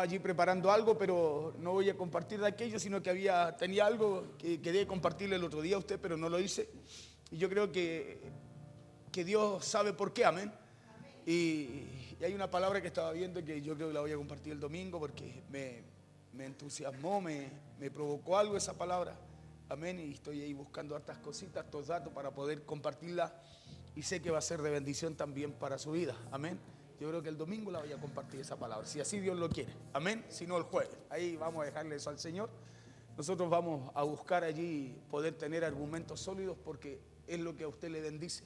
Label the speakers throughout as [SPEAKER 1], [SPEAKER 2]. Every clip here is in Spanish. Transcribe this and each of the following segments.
[SPEAKER 1] allí preparando algo, pero no voy a compartir de aquello, sino que tenía algo que quería compartirle el otro día a usted, pero no lo hice. Y yo creo que Dios sabe por qué, amén. Y hay una palabra que estaba viendo que yo creo que la voy a compartir el domingo porque me entusiasmó, me provocó algo esa palabra, amén. Y estoy ahí buscando hartas cositas, estos datos para poder compartirla y sé que va a ser de bendición también para su vida, amén. Yo creo que el domingo la voy a compartir esa palabra, si así Dios lo quiere, amén, si no el jueves. Ahí vamos a dejarle eso al Señor. Nosotros vamos a buscar allí poder tener argumentos sólidos porque es lo que a usted le bendice,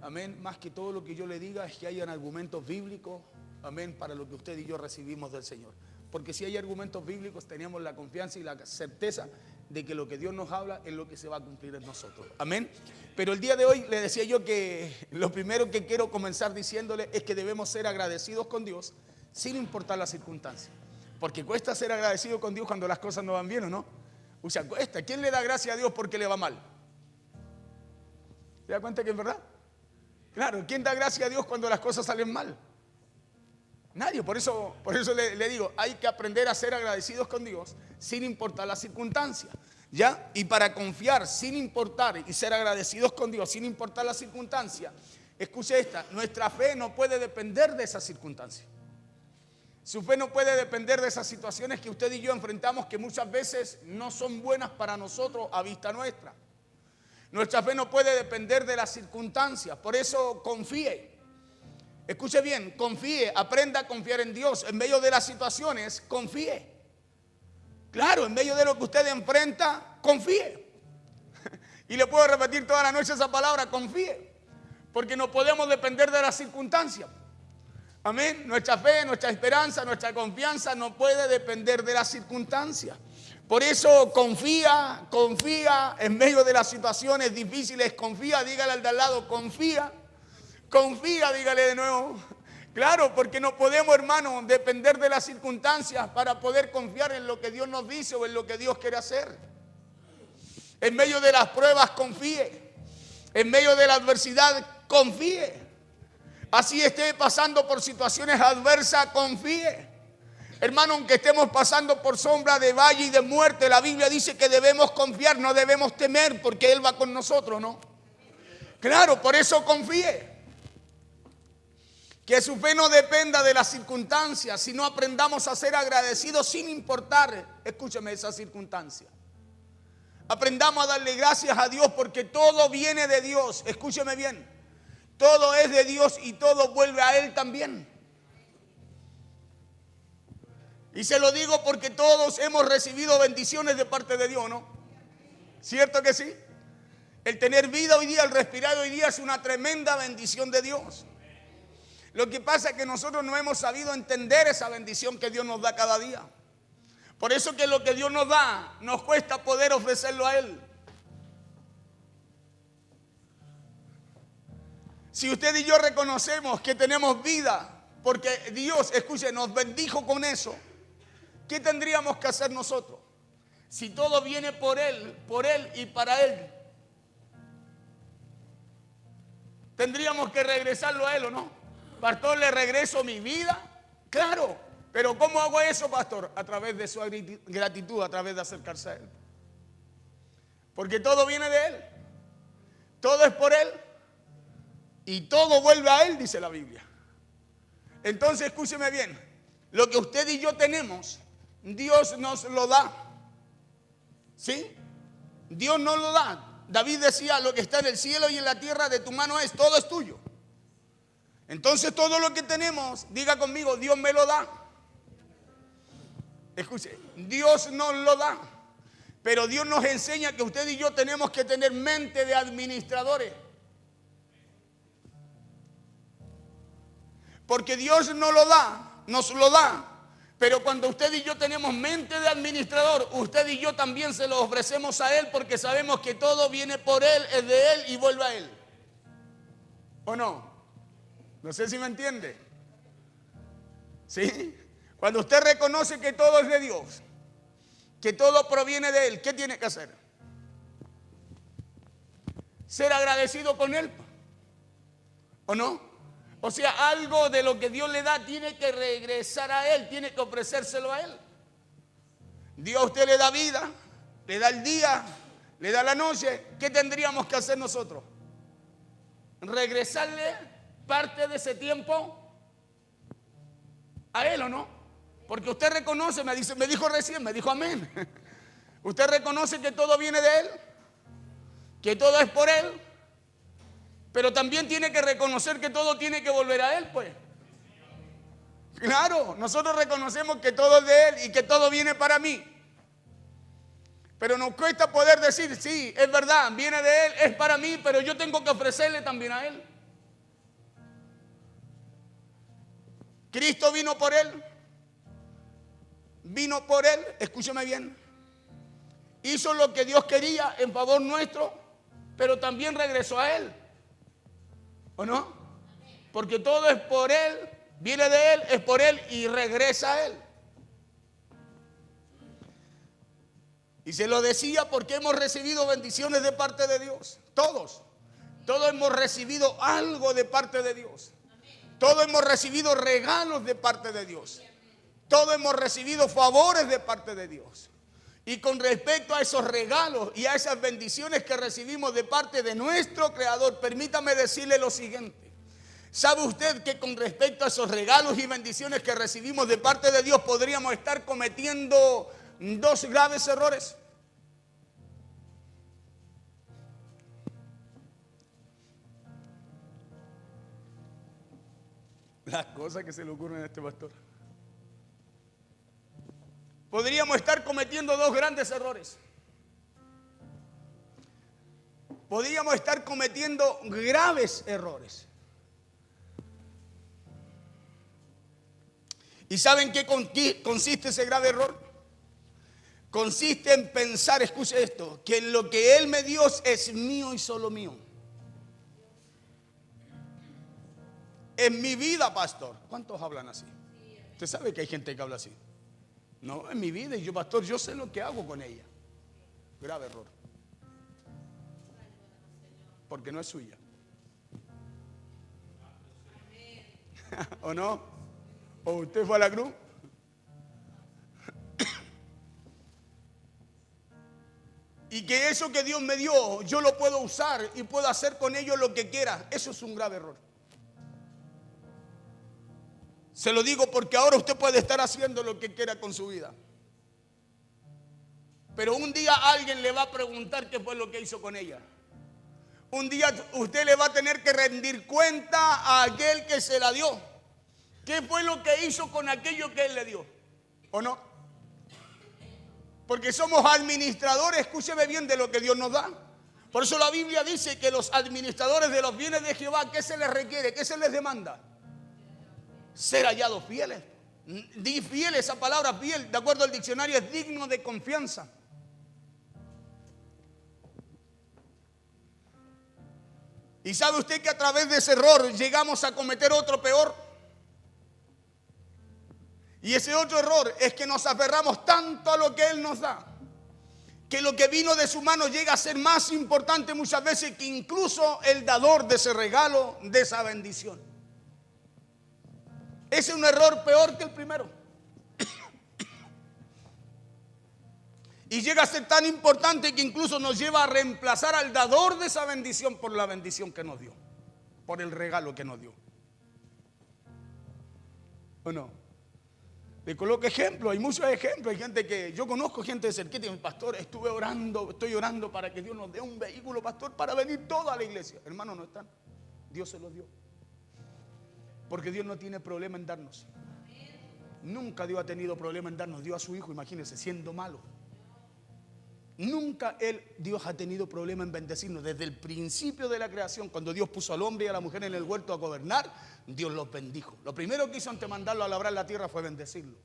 [SPEAKER 1] amén. Más que todo lo que yo le diga es que hayan argumentos bíblicos, amén, para lo que usted y yo recibimos del Señor. Porque si hay argumentos bíblicos tenemos la confianza y la certeza de que lo que Dios nos habla es lo que se va a cumplir en nosotros, amén. Pero el día de hoy le decía yo que lo primero que quiero comenzar diciéndole es que debemos ser agradecidos con Dios sin importar las circunstancias. Porque cuesta ser agradecido con Dios cuando las cosas no van bien, ¿o no? O sea, cuesta. ¿Quién le da gracias a Dios porque le va mal? ¿Se da cuenta que es verdad? Claro, ¿quién da gracias a Dios cuando las cosas salen mal? Nadie. Por eso le digo, hay que aprender a ser agradecidos con Dios sin importar las circunstancias, ¿ya? Y para confiar sin importar y ser agradecidos con Dios sin importar las circunstancias, escuche esta, nuestra fe no puede depender de esas circunstancias. Su fe no puede depender de esas situaciones que usted y yo enfrentamos que muchas veces no son buenas para nosotros a vista nuestra. Nuestra fe no puede depender de las circunstancias, por eso confíe. Escuche bien, confíe, aprenda a confiar en Dios. En medio de las situaciones, confíe. Claro, en medio de lo que usted enfrenta, confíe. Y le puedo repetir toda la noche esa palabra, confíe. Porque no podemos depender de las circunstancias. Amén. Nuestra fe, nuestra esperanza, nuestra confianza no puede depender de las circunstancias. Por eso confía en medio de las situaciones difíciles, confía, dígale al de al lado, confía, dígale de nuevo. Claro, porque no podemos, hermano, depender de las circunstancias para poder confiar en lo que Dios nos dice o en lo que Dios quiere hacer. En medio de las pruebas, confíe. En medio de la adversidad, confíe. Así esté pasando por situaciones adversas, confíe. Hermano, aunque estemos pasando por sombra de valle y de muerte, la Biblia dice que debemos confiar, no debemos temer, porque Él va con nosotros, ¿no? Claro, por eso confíe. Que su fe no dependa de las circunstancias, sino aprendamos a ser agradecidos sin importar, escúcheme, esa circunstancia. Aprendamos a darle gracias a Dios porque todo viene de Dios, escúcheme bien. Todo es de Dios y todo vuelve a Él también. Y se lo digo porque todos hemos recibido bendiciones de parte de Dios, ¿no? ¿Cierto que sí? El tener vida hoy día, el respirar hoy día es una tremenda bendición de Dios. Lo que pasa es que nosotros no hemos sabido entender esa bendición que Dios nos da cada día. Por eso que lo que Dios nos da, nos cuesta poder ofrecerlo a Él. Si usted y yo reconocemos que tenemos vida, porque Dios, escuche, nos bendijo con eso, ¿qué tendríamos que hacer nosotros? Si todo viene por Él y para Él, tendríamos que regresarlo a Él, ¿o no? Pastor, ¿le regreso mi vida? Claro, pero ¿cómo hago eso, pastor? A través de su gratitud, a través de acercarse a Él. Porque todo viene de Él, todo es por Él y todo vuelve a Él, dice la Biblia. Entonces, escúcheme bien, lo que usted y yo tenemos, Dios nos lo da. ¿Sí? Dios nos lo da. David decía, lo que está en el cielo y en la tierra de tu mano es, todo es tuyo. Entonces todo lo que tenemos, diga conmigo, Dios me lo da. Escuche, Dios nos lo da. Pero Dios nos enseña que usted y yo tenemos que tener mente de administradores. Porque Dios nos lo da. Pero cuando usted y yo tenemos mente de administrador, usted y yo también se lo ofrecemos a Él porque sabemos que todo viene por Él, es de Él y vuelve a Él. ¿O no? No sé si me entiende. ¿Sí? Cuando usted reconoce que todo es de Dios, que todo proviene de Él, ¿qué tiene que hacer? Ser agradecido con Él. ¿O no? O sea, algo de lo que Dios le da tiene que regresar a Él, tiene que ofrecérselo a Él. Dios a usted le da vida, le da el día, le da la noche. ¿Qué tendríamos que hacer nosotros? ¿Regresarle parte de ese tiempo a Él o no? Porque usted reconoce, me dijo recién, me dijo amén. Usted reconoce que todo viene de Él, que todo es por Él, pero también tiene que reconocer que todo tiene que volver a Él, pues. Claro, nosotros reconocemos que todo es de Él y que todo viene para mí. Pero nos cuesta poder decir, sí, es verdad, viene de Él, es para mí, pero yo tengo que ofrecerle también a Él. Cristo vino por Él. Vino por Él, escúcheme bien. Hizo lo que Dios quería en favor nuestro, pero también regresó a Él. ¿O no? Porque todo es por Él, viene de Él, es por Él y regresa a Él. Y se lo decía porque hemos recibido bendiciones de parte de Dios. Todos hemos recibido algo de parte de Dios. Todos hemos recibido regalos de parte de Dios. Todos hemos recibido favores de parte de Dios. Y con respecto a esos regalos y a esas bendiciones que recibimos de parte de nuestro Creador, permítame decirle lo siguiente. ¿Sabe usted que con respecto a esos regalos y bendiciones que recibimos de parte de Dios podríamos estar cometiendo dos graves errores? Las cosas que se le ocurren a este pastor. Podríamos estar cometiendo dos grandes errores. Podríamos estar cometiendo graves errores. ¿Y saben qué consiste ese grave error? Consiste en pensar, escuche esto, que lo que Él me dio es mío y solo mío. En mi vida, pastor. ¿Cuántos hablan así? Usted sabe que hay gente que habla así. No, en mi vida, y yo, pastor, yo sé lo que hago con ella. Grave error. Porque no es suya. ¿O no? ¿O usted fue a la cruz? Y que eso que Dios me dio, yo lo puedo usar y puedo hacer con ello lo que quiera. Eso es un grave error. Se lo digo porque ahora usted puede estar haciendo lo que quiera con su vida. Pero un día alguien le va a preguntar qué fue lo que hizo con ella. Un día usted le va a tener que rendir cuenta a aquel que se la dio. ¿Qué fue lo que hizo con aquello que Él le dio? ¿O no? Porque somos administradores, escúcheme bien, de lo que Dios nos da. Por eso la Biblia dice que los administradores de los bienes de Jehová, ¿qué se les requiere? ¿Qué se les demanda? Ser hallados fieles. Di fiel, esa palabra fiel, de acuerdo al diccionario, es digno de confianza. ¿Y sabe usted que a través de ese error llegamos a cometer otro peor? Y ese otro error es que nos aferramos tanto a lo que Él nos da, que lo que vino de su mano llega a ser más importante muchas veces que incluso el dador de ese regalo, de esa bendición. Ese es un error peor que el primero. Y llega a ser tan importante que incluso nos lleva a reemplazar al dador de esa bendición por la bendición que nos dio, por el regalo que nos dio. ¿O no? Le coloco ejemplos, hay muchos ejemplos. Hay gente que yo conozco, gente de cerquita, y mi pastor, estoy orando para que Dios nos dé un vehículo, pastor, para venir toda la iglesia. Hermano, no están. Dios se los dio. Porque Dios no tiene problema en darnos. Nunca Dios ha tenido problema en darnos. Dio a su hijo, imagínense, siendo malo. Nunca Dios ha tenido problema en bendecirnos. Desde el principio de la creación, cuando Dios puso al hombre y a la mujer en el huerto a gobernar, Dios los bendijo. Lo primero que hizo antes de mandarlo a labrar la tierra fue bendecirlo,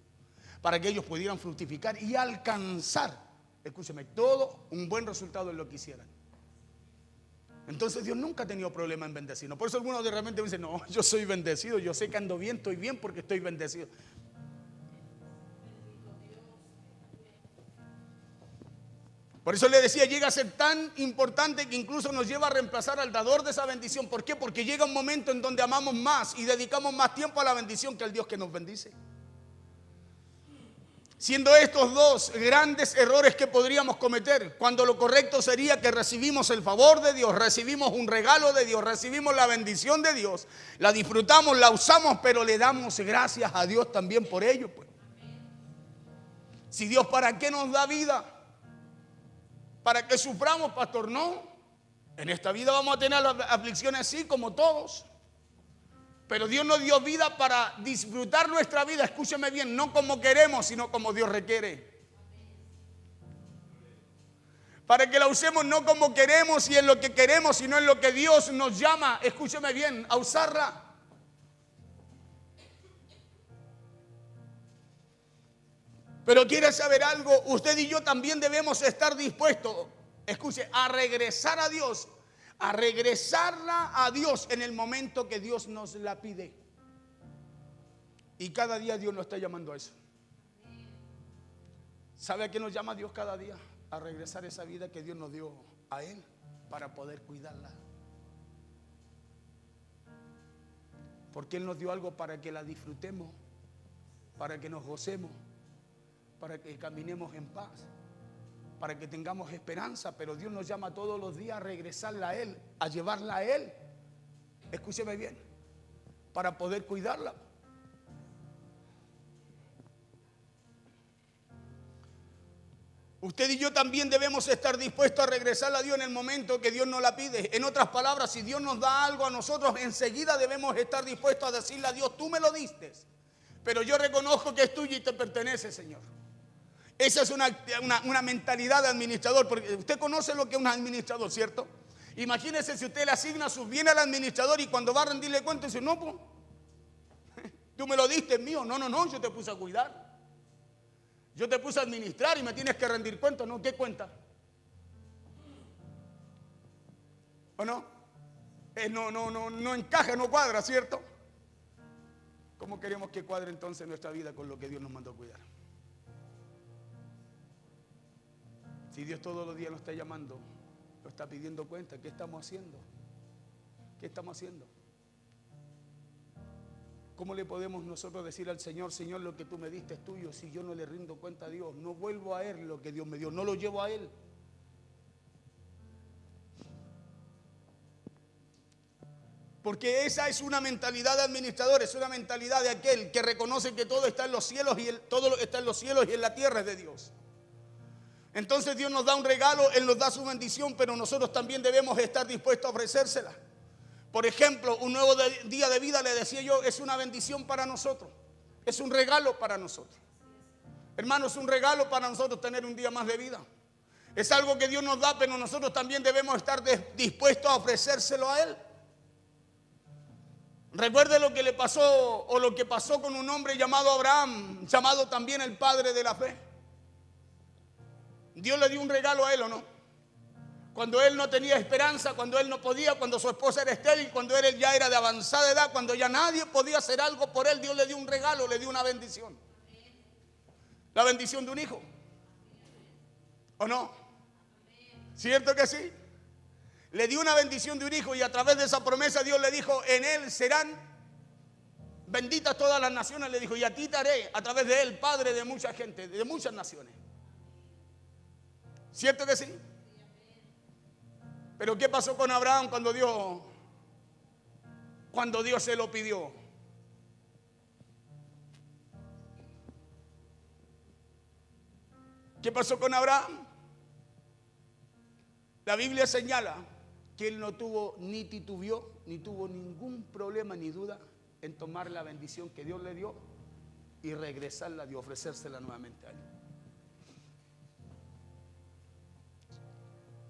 [SPEAKER 1] para que ellos pudieran fructificar y alcanzar, escúcheme, todo un buen resultado en lo que hicieran. Entonces Dios nunca ha tenido problema en bendecirnos. Por eso algunos de repente me dicen, no, yo soy bendecido, yo sé que ando bien, estoy bien porque estoy bendecido. Por eso le decía, llega a ser tan importante que incluso nos lleva a reemplazar al dador de esa bendición. ¿Por qué? Porque llega un momento en donde amamos más y dedicamos más tiempo a la bendición que al Dios que nos bendice. Siendo estos dos grandes errores que podríamos cometer, cuando lo correcto sería que recibimos el favor de Dios, recibimos un regalo de Dios, recibimos la bendición de Dios, la disfrutamos, la usamos, pero le damos gracias a Dios también por ello, pues. Si Dios, ¿para qué nos da vida? ¿Para que suframos, pastor? No. En esta vida vamos a tener las aflicciones, sí, como todos. Pero Dios nos dio vida para disfrutar nuestra vida, escúcheme bien, no como queremos, sino como Dios requiere. Para que la usemos no como queremos y en lo que queremos, sino en lo que Dios nos llama, escúcheme bien, a usarla. Pero quiere saber algo, usted y yo también debemos estar dispuestos, escuche, a regresar a Dios, a regresarla a Dios en el momento que Dios nos la pide. Y cada día Dios nos está llamando a eso. ¿Sabe a qué nos llama Dios cada día? A regresar esa vida que Dios nos dio a Él para poder cuidarla. Porque Él nos dio algo para que la disfrutemos, para que nos gocemos, para que caminemos en paz, para que tengamos esperanza. Pero Dios nos llama todos los días a regresarla a Él, a llevarla a Él. Escúcheme bien, para poder cuidarla. Usted y yo también debemos estar dispuestos a regresarla a Dios en el momento que Dios nos la pide. En otras palabras, si Dios nos da algo a nosotros, enseguida debemos estar dispuestos a decirle a Dios, tú me lo diste, pero yo reconozco que es tuyo y te pertenece, Señor. Esa es una mentalidad de administrador, porque usted conoce lo que es un administrador, ¿cierto? Imagínese si usted le asigna sus bienes al administrador y cuando va a rendirle cuenta dice, no, pues, tú me lo diste, es mío. No, yo te puse a cuidar. Yo te puse a administrar y me tienes que rendir cuenta. ¿No? ¿Qué cuenta? ¿O no? No encaja, no cuadra, ¿cierto? ¿Cómo queremos que cuadre entonces nuestra vida con lo que Dios nos mandó a cuidar? Si Dios todos los días nos está llamando, nos está pidiendo cuenta, ¿qué estamos haciendo? ¿Qué estamos haciendo? ¿Cómo le podemos nosotros decir al Señor, Señor, lo que tú me diste es tuyo, si yo no le rindo cuenta a Dios? No vuelvo a Él lo que Dios me dio, no lo llevo a Él. Porque esa es una mentalidad de administrador, es una mentalidad de aquel que reconoce que todo está en los cielos y todo lo que está en los cielos y en la tierra es de Dios. Entonces Dios nos da un regalo, Él nos da su bendición, pero nosotros también debemos estar dispuestos a ofrecérsela. Por ejemplo, un nuevo día de vida, le decía yo, es una bendición para nosotros, es un regalo para nosotros. Hermanos, es un regalo para nosotros tener un día más de vida. Es algo que Dios nos da, pero nosotros también debemos estar dispuestos a ofrecérselo a Él. Recuerde lo que le pasó o lo que pasó con un hombre llamado Abraham, llamado también el padre de la fe. Dios le dio un regalo a él, ¿o no? Cuando él no tenía esperanza, cuando él no podía, cuando su esposa era estéril, cuando él ya era de avanzada edad, cuando ya nadie podía hacer algo por él, Dios le dio un regalo, le dio una bendición. La bendición de un hijo. ¿O no? ¿Cierto que sí? Le dio una bendición de un hijo y a través de esa promesa Dios le dijo, en él serán benditas todas las naciones. Le dijo, y a ti te haré a través de él padre de mucha gente, de muchas naciones. ¿Cierto que sí? Pero ¿qué pasó con Abraham cuando Dios se lo pidió? ¿Qué pasó con Abraham? La Biblia señala que él no tuvo ni titubeó, ni tuvo ningún problema ni duda en tomar la bendición que Dios le dio y regresarla y ofrecérsela nuevamente a él.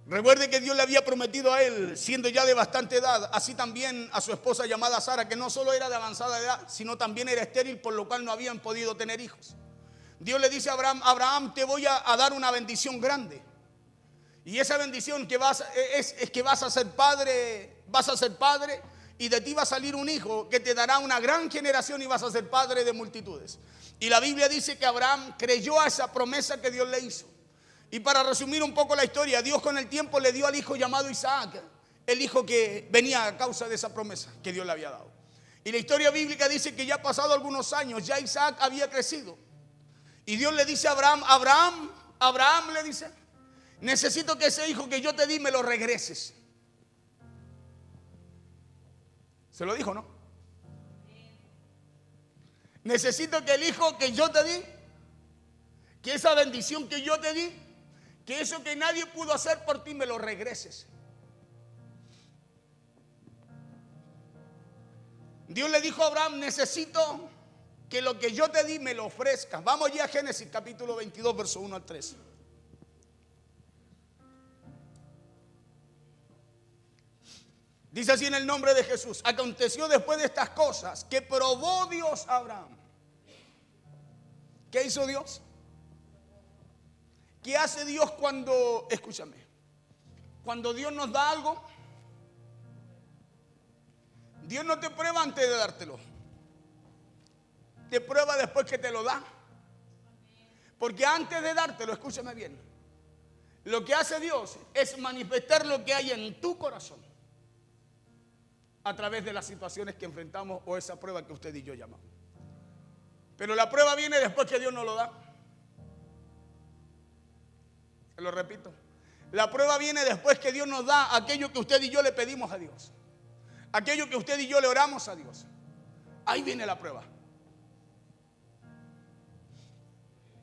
[SPEAKER 1] Recuerde que Dios le había prometido a él, siendo ya de bastante edad, así también a su esposa llamada Sara, que no solo era de avanzada edad, sino también era estéril, por lo cual no habían podido tener hijos. Dios le dice a Abraham, Abraham, te voy a dar una bendición grande. Y esa bendición es que vas a ser padre y de ti va a salir un hijo que te dará una gran generación y vas a ser padre de multitudes. Y la Biblia dice que Abraham creyó a esa promesa que Dios le hizo. Y para resumir un poco la historia, Dios con el tiempo le dio al hijo llamado Isaac, el hijo que venía a causa de esa promesa que Dios le había dado. Y la historia bíblica dice que ya pasado algunos años, ya Isaac había crecido. Y Dios le dice a Abraham, Abraham le dice, necesito que ese hijo que yo te di me lo regreses. ¿Se lo dijo, no? Necesito que el hijo que yo te di, que esa bendición que yo te di, que eso que nadie pudo hacer por ti me lo regreses. Dios le dijo a Abraham, necesito que lo que yo te di me lo ofrezcas. Vamos ya a Génesis capítulo 22, verso 1 al 3. Dice así en el nombre de Jesús: aconteció después de estas cosas que probó Dios a Abraham. ¿Qué hizo Dios? ¿Qué hace Dios cuando, escúchame, cuando Dios nos da algo? Dios no te prueba antes de dártelo, te prueba después que te lo da. Porque antes de dártelo, escúchame bien, lo que hace Dios es manifestar lo que hay en tu corazón a través de las situaciones que enfrentamos o esa prueba que usted y yo llamamos. Pero la prueba viene después que Dios nos lo da. Se lo repito, la prueba viene después que Dios nos da aquello que usted y yo le pedimos a Dios, aquello que usted y yo le oramos a Dios. Ahí viene la prueba.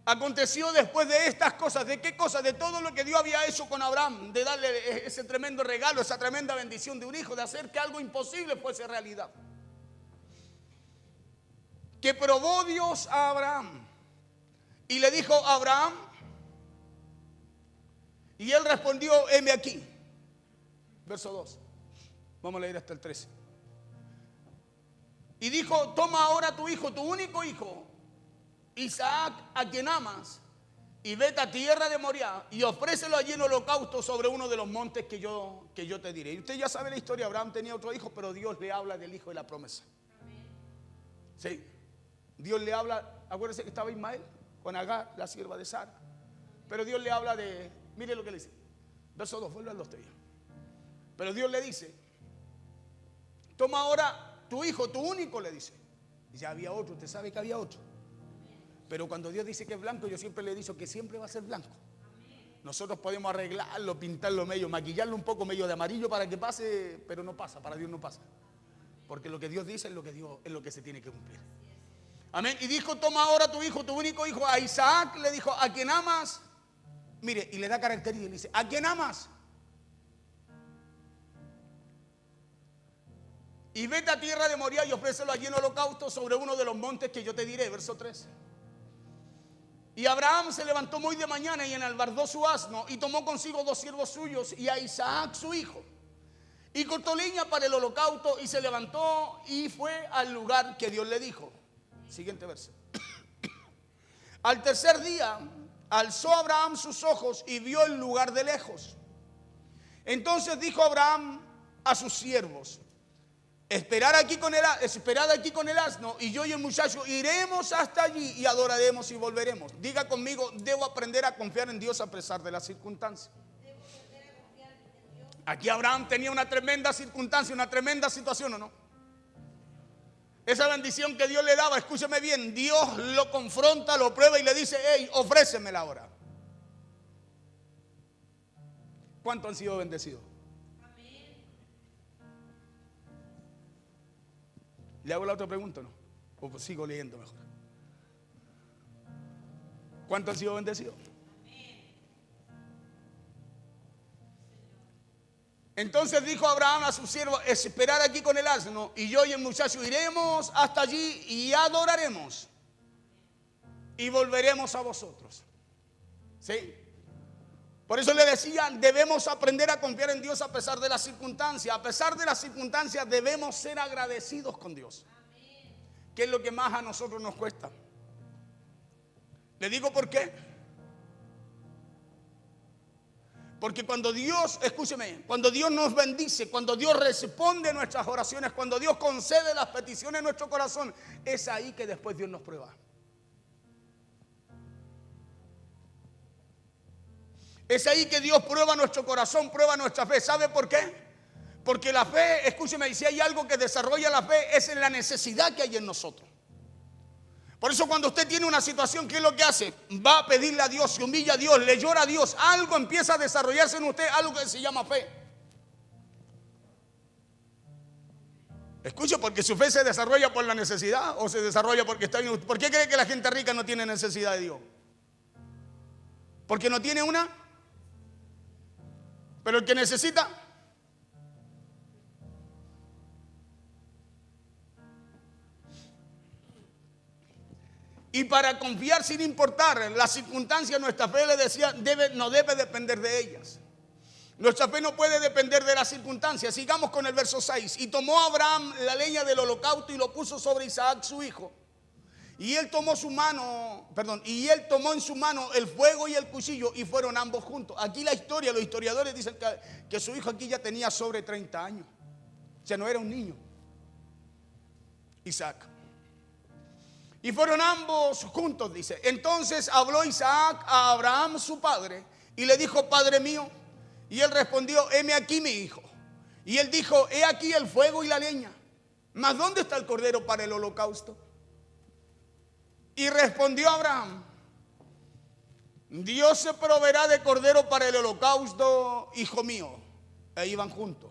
[SPEAKER 1] Aconteció después de estas cosas. ¿De qué cosas? De todo lo que Dios había hecho con Abraham, de darle ese tremendo regalo, esa tremenda bendición de un hijo, de hacer que algo imposible fuese realidad. Que probó Dios a Abraham y le dijo a Abraham, y él respondió, heme aquí. Verso 2. Vamos a leer hasta el 13. Y dijo, toma ahora tu hijo, tu único hijo, Isaac, a quien amas, y vete a tierra de Moriah y ofrécelo allí en holocausto sobre uno de los montes que yo te diré. Y usted ya sabe la historia, Abraham tenía otro hijo, pero Dios le habla del hijo de la promesa. Sí, Dios le habla, acuérdese que estaba Ismael con Agar, la sierva de Sara. Pero Dios le habla de, mire lo que le dice, verso 2, vuelve a los 3. Pero Dios le dice, toma ahora tu hijo, tu único, le dice. Y ya había otro, usted sabe que había otro. Pero cuando Dios dice que es blanco, yo siempre le he dicho que siempre va a ser blanco. Nosotros podemos arreglarlo, pintarlo medio, maquillarlo un poco medio de amarillo para que pase, pero no pasa, para Dios no pasa. Porque lo que Dios dice es lo que se tiene que cumplir. Amén. Y dijo, toma ahora tu hijo, tu único hijo, a Isaac, le dijo, a quien amas. Mire, y le da características, le dice, ¿a quién amas? Y vete a tierra de Moriah y ofrécelo allí en holocausto sobre uno de los montes que yo te diré. Verso 3. Y Abraham se levantó muy de mañana y enalbardó su asno y tomó consigo 2 siervos suyos y a Isaac su hijo. Y cortó leña para el holocausto y se levantó y fue al lugar que Dios le dijo. Siguiente verso. Al tercer día alzó Abraham sus ojos y vio el lugar de lejos. Entonces dijo Abraham a sus siervos, esperad aquí con el asno y yo y el muchacho iremos hasta allí y adoraremos y volveremos. Diga conmigo, debo aprender a confiar en Dios a pesar de las circunstancias. Aquí Abraham tenía una tremenda circunstancia, una tremenda situación, ¿o no? Esa bendición que Dios le daba, escúcheme bien, Dios lo confronta, lo prueba y le dice, hey, ofrécemela ahora. ¿Cuántos han sido bendecidos? ¿Le hago la otra pregunta o no? O sigo leyendo mejor. ¿Cuántos han sido bendecidos? Entonces dijo Abraham a su siervo, esperad aquí con el asno y yo y el muchacho iremos hasta allí y adoraremos y volveremos a vosotros. ¿Sí? Por eso le decía, debemos aprender a confiar en Dios a pesar de las circunstancias. A pesar de las circunstancias debemos ser agradecidos con Dios. ¿Qué es lo que más a nosotros nos cuesta? Le digo por qué. Porque cuando Dios, escúcheme, cuando Dios nos bendice, cuando Dios responde nuestras oraciones, cuando Dios concede las peticiones en nuestro corazón, es ahí que después Dios nos prueba. Es ahí que Dios prueba nuestro corazón, prueba nuestra fe. ¿Sabe por qué? Porque la fe, escúcheme, si hay algo que desarrolla la fe, es en la necesidad que hay en nosotros. Por eso cuando usted tiene una situación, ¿qué es lo que hace? Va a pedirle a Dios, se humilla a Dios, le llora a Dios. Algo empieza a desarrollarse en usted, algo que se llama fe. Escuche, porque su fe se desarrolla por la necesidad o se desarrolla porque está bien. ¿Por qué cree que la gente rica no tiene necesidad de Dios? Porque no tiene una. Pero el que necesita. Y para confiar sin importar las circunstancias, nuestra fe, le decía, no debe depender de ellas. Nuestra fe no puede depender de las circunstancias. Sigamos con el verso 6. Y tomó Abraham la leña del holocausto y lo puso sobre Isaac su hijo. Y él tomó en su mano el fuego y el cuchillo y fueron ambos juntos. Aquí la historia, los historiadores dicen que su hijo aquí ya tenía sobre 30 años. O sea, no era un niño. Isaac. Y fueron ambos juntos, dice. Entonces habló Isaac a Abraham su padre y le dijo: Padre mío. Y él respondió: heme aquí mi hijo. Y él dijo: he aquí el fuego y la leña, mas ¿dónde está el cordero para el holocausto? Y respondió Abraham: Dios se proveerá de cordero para el holocausto, hijo mío. E iban juntos.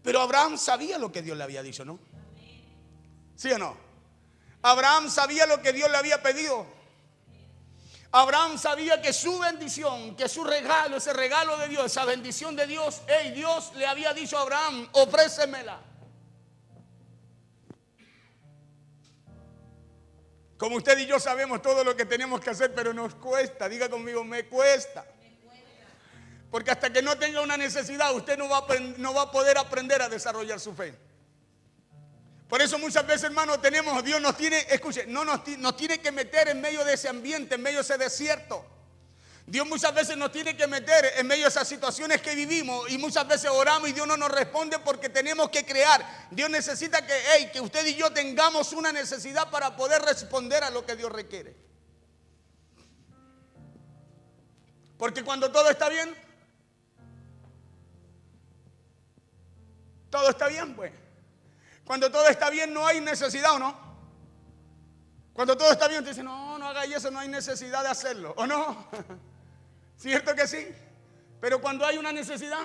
[SPEAKER 1] Pero Abraham sabía lo que Dios le había dicho, ¿no? ¿Sí o no? Abraham sabía lo que Dios le había pedido. Abraham sabía que su bendición, que su regalo, ese regalo de Dios, esa bendición de Dios, Dios le había dicho a Abraham: ofrécemela. Como usted y yo sabemos todo lo que tenemos que hacer, pero nos cuesta. Diga conmigo: me cuesta. Porque hasta que no tenga una necesidad, usted no va a poder aprender a desarrollar su fe. Por eso muchas veces, hermano, Dios nos tiene, escuche, nos tiene que meter en medio de ese ambiente, en medio de ese desierto. Dios muchas veces nos tiene que meter en medio de esas situaciones que vivimos, y muchas veces oramos y Dios no nos responde porque tenemos que crear. Dios necesita que usted y yo tengamos una necesidad para poder responder a lo que Dios requiere. Porque cuando todo está bien, pues. Cuando todo está bien no hay necesidad, ¿o no? Cuando todo está bien te dicen: no haga eso, no hay necesidad de hacerlo, ¿o no? ¿Cierto que sí? Pero cuando hay una necesidad,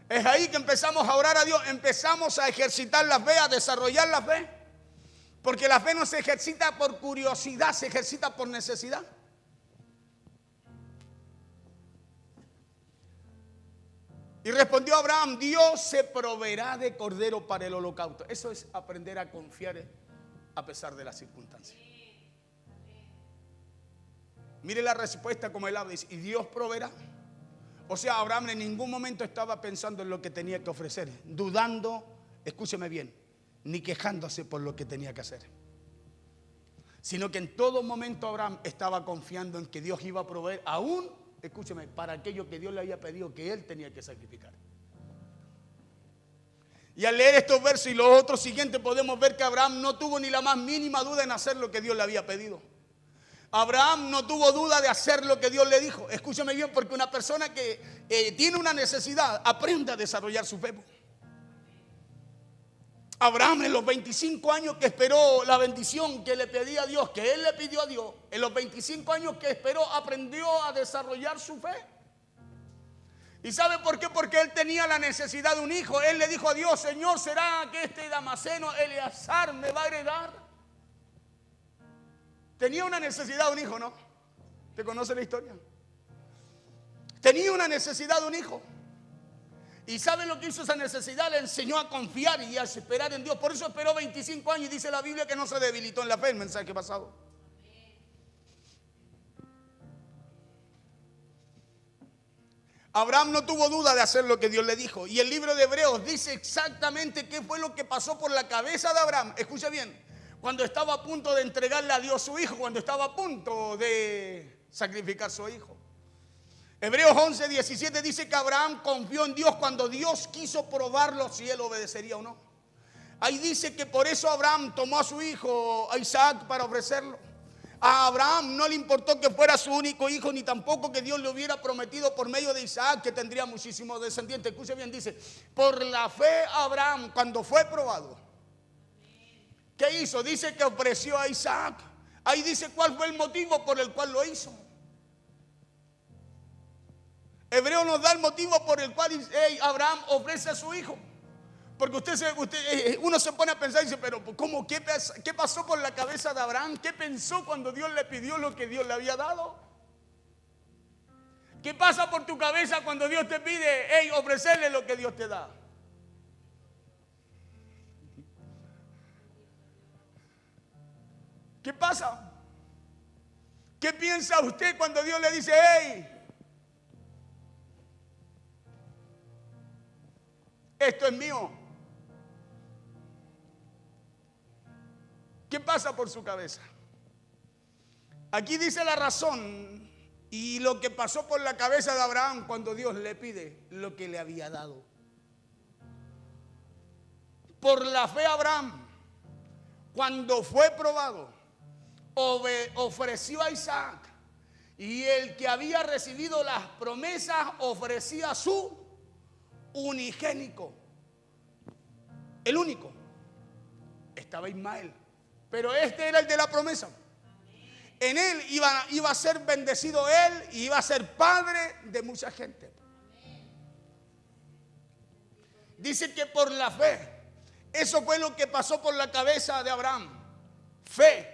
[SPEAKER 1] es ahí que empezamos a orar a Dios, empezamos a ejercitar la fe, a desarrollar la fe. Porque la fe no se ejercita por curiosidad, se ejercita por necesidad. Y respondió Abraham: Dios se proveerá de cordero para el holocausto. Eso es aprender a confiar a pesar de las circunstancias. Mire la respuesta como él habla, dice: y Dios proveerá. O sea, Abraham en ningún momento estaba pensando en lo que tenía que ofrecer, dudando, escúcheme bien, ni quejándose por lo que tenía que hacer. Sino que en todo momento Abraham estaba confiando en que Dios iba a proveer aún, escúcheme, para aquello que Dios le había pedido que él tenía que sacrificar. Y al leer estos versos y los otros siguientes podemos ver que Abraham no tuvo ni la más mínima duda en hacer lo que Dios le había pedido. Abraham no tuvo duda de hacer lo que Dios le dijo. Escúcheme bien, porque una persona que tiene una necesidad aprende a desarrollar su fe. Abraham, en los 25 años que esperó la bendición que le pedía a Dios, que él le pidió a Dios, en los 25 años que esperó, aprendió a desarrollar su fe. ¿Y sabe por qué? Porque él tenía la necesidad de un hijo. Él le dijo a Dios: Señor, ¿será que este Damaseno Eleazar me va a heredar? Tenía una necesidad de un hijo, ¿no? ¿Te conoce la historia? Tenía una necesidad de un hijo. ¿Y sabe lo que hizo esa necesidad? Le enseñó a confiar y a esperar en Dios. Por eso esperó 25 años y dice la Biblia que no se debilitó en la fe. El mensaje pasado. Abraham no tuvo duda de hacer lo que Dios le dijo. Y el libro de Hebreos dice exactamente qué fue lo que pasó por la cabeza de Abraham. Escucha bien. Cuando estaba a punto de entregarle a Dios su hijo. Cuando estaba a punto de sacrificar su hijo. Hebreos 11:17 dice que Abraham confió en Dios cuando Dios quiso probarlo si él obedecería o no. Ahí dice que por eso Abraham tomó a su hijo, a Isaac, para ofrecerlo. A Abraham no le importó que fuera su único hijo, ni tampoco que Dios le hubiera prometido por medio de Isaac que tendría muchísimos descendientes. Escuche bien, dice, por la fe Abraham, cuando fue probado, ¿qué hizo? Dice que ofreció a Isaac. Ahí dice cuál fue el motivo por el cual lo hizo. Hebreo nos da el motivo por el cual Abraham ofrece a su hijo. Porque uno se pone a pensar y dice, pero ¿cómo? ¿Qué pasó por la cabeza de Abraham? ¿Qué pensó cuando Dios le pidió lo que Dios le había dado? ¿Qué pasa por tu cabeza cuando Dios te pide ofrecerle lo que Dios te da? ¿Qué pasa? ¿Qué piensa usted cuando Dios le dice, esto es mío? ¿Qué pasa por su cabeza? Aquí dice la razón y lo que pasó por la cabeza de Abraham cuando Dios le pide lo que le había dado. Por la fe Abraham, cuando fue probado, ofreció a Isaac, y el que había recibido las promesas ofrecía a su unigénico. El único. Estaba Ismael, pero este era el de la promesa. En él iba a ser bendecido él y iba a ser padre de mucha gente. Dice que por la fe, eso fue lo que pasó por la cabeza de Abraham. Fe,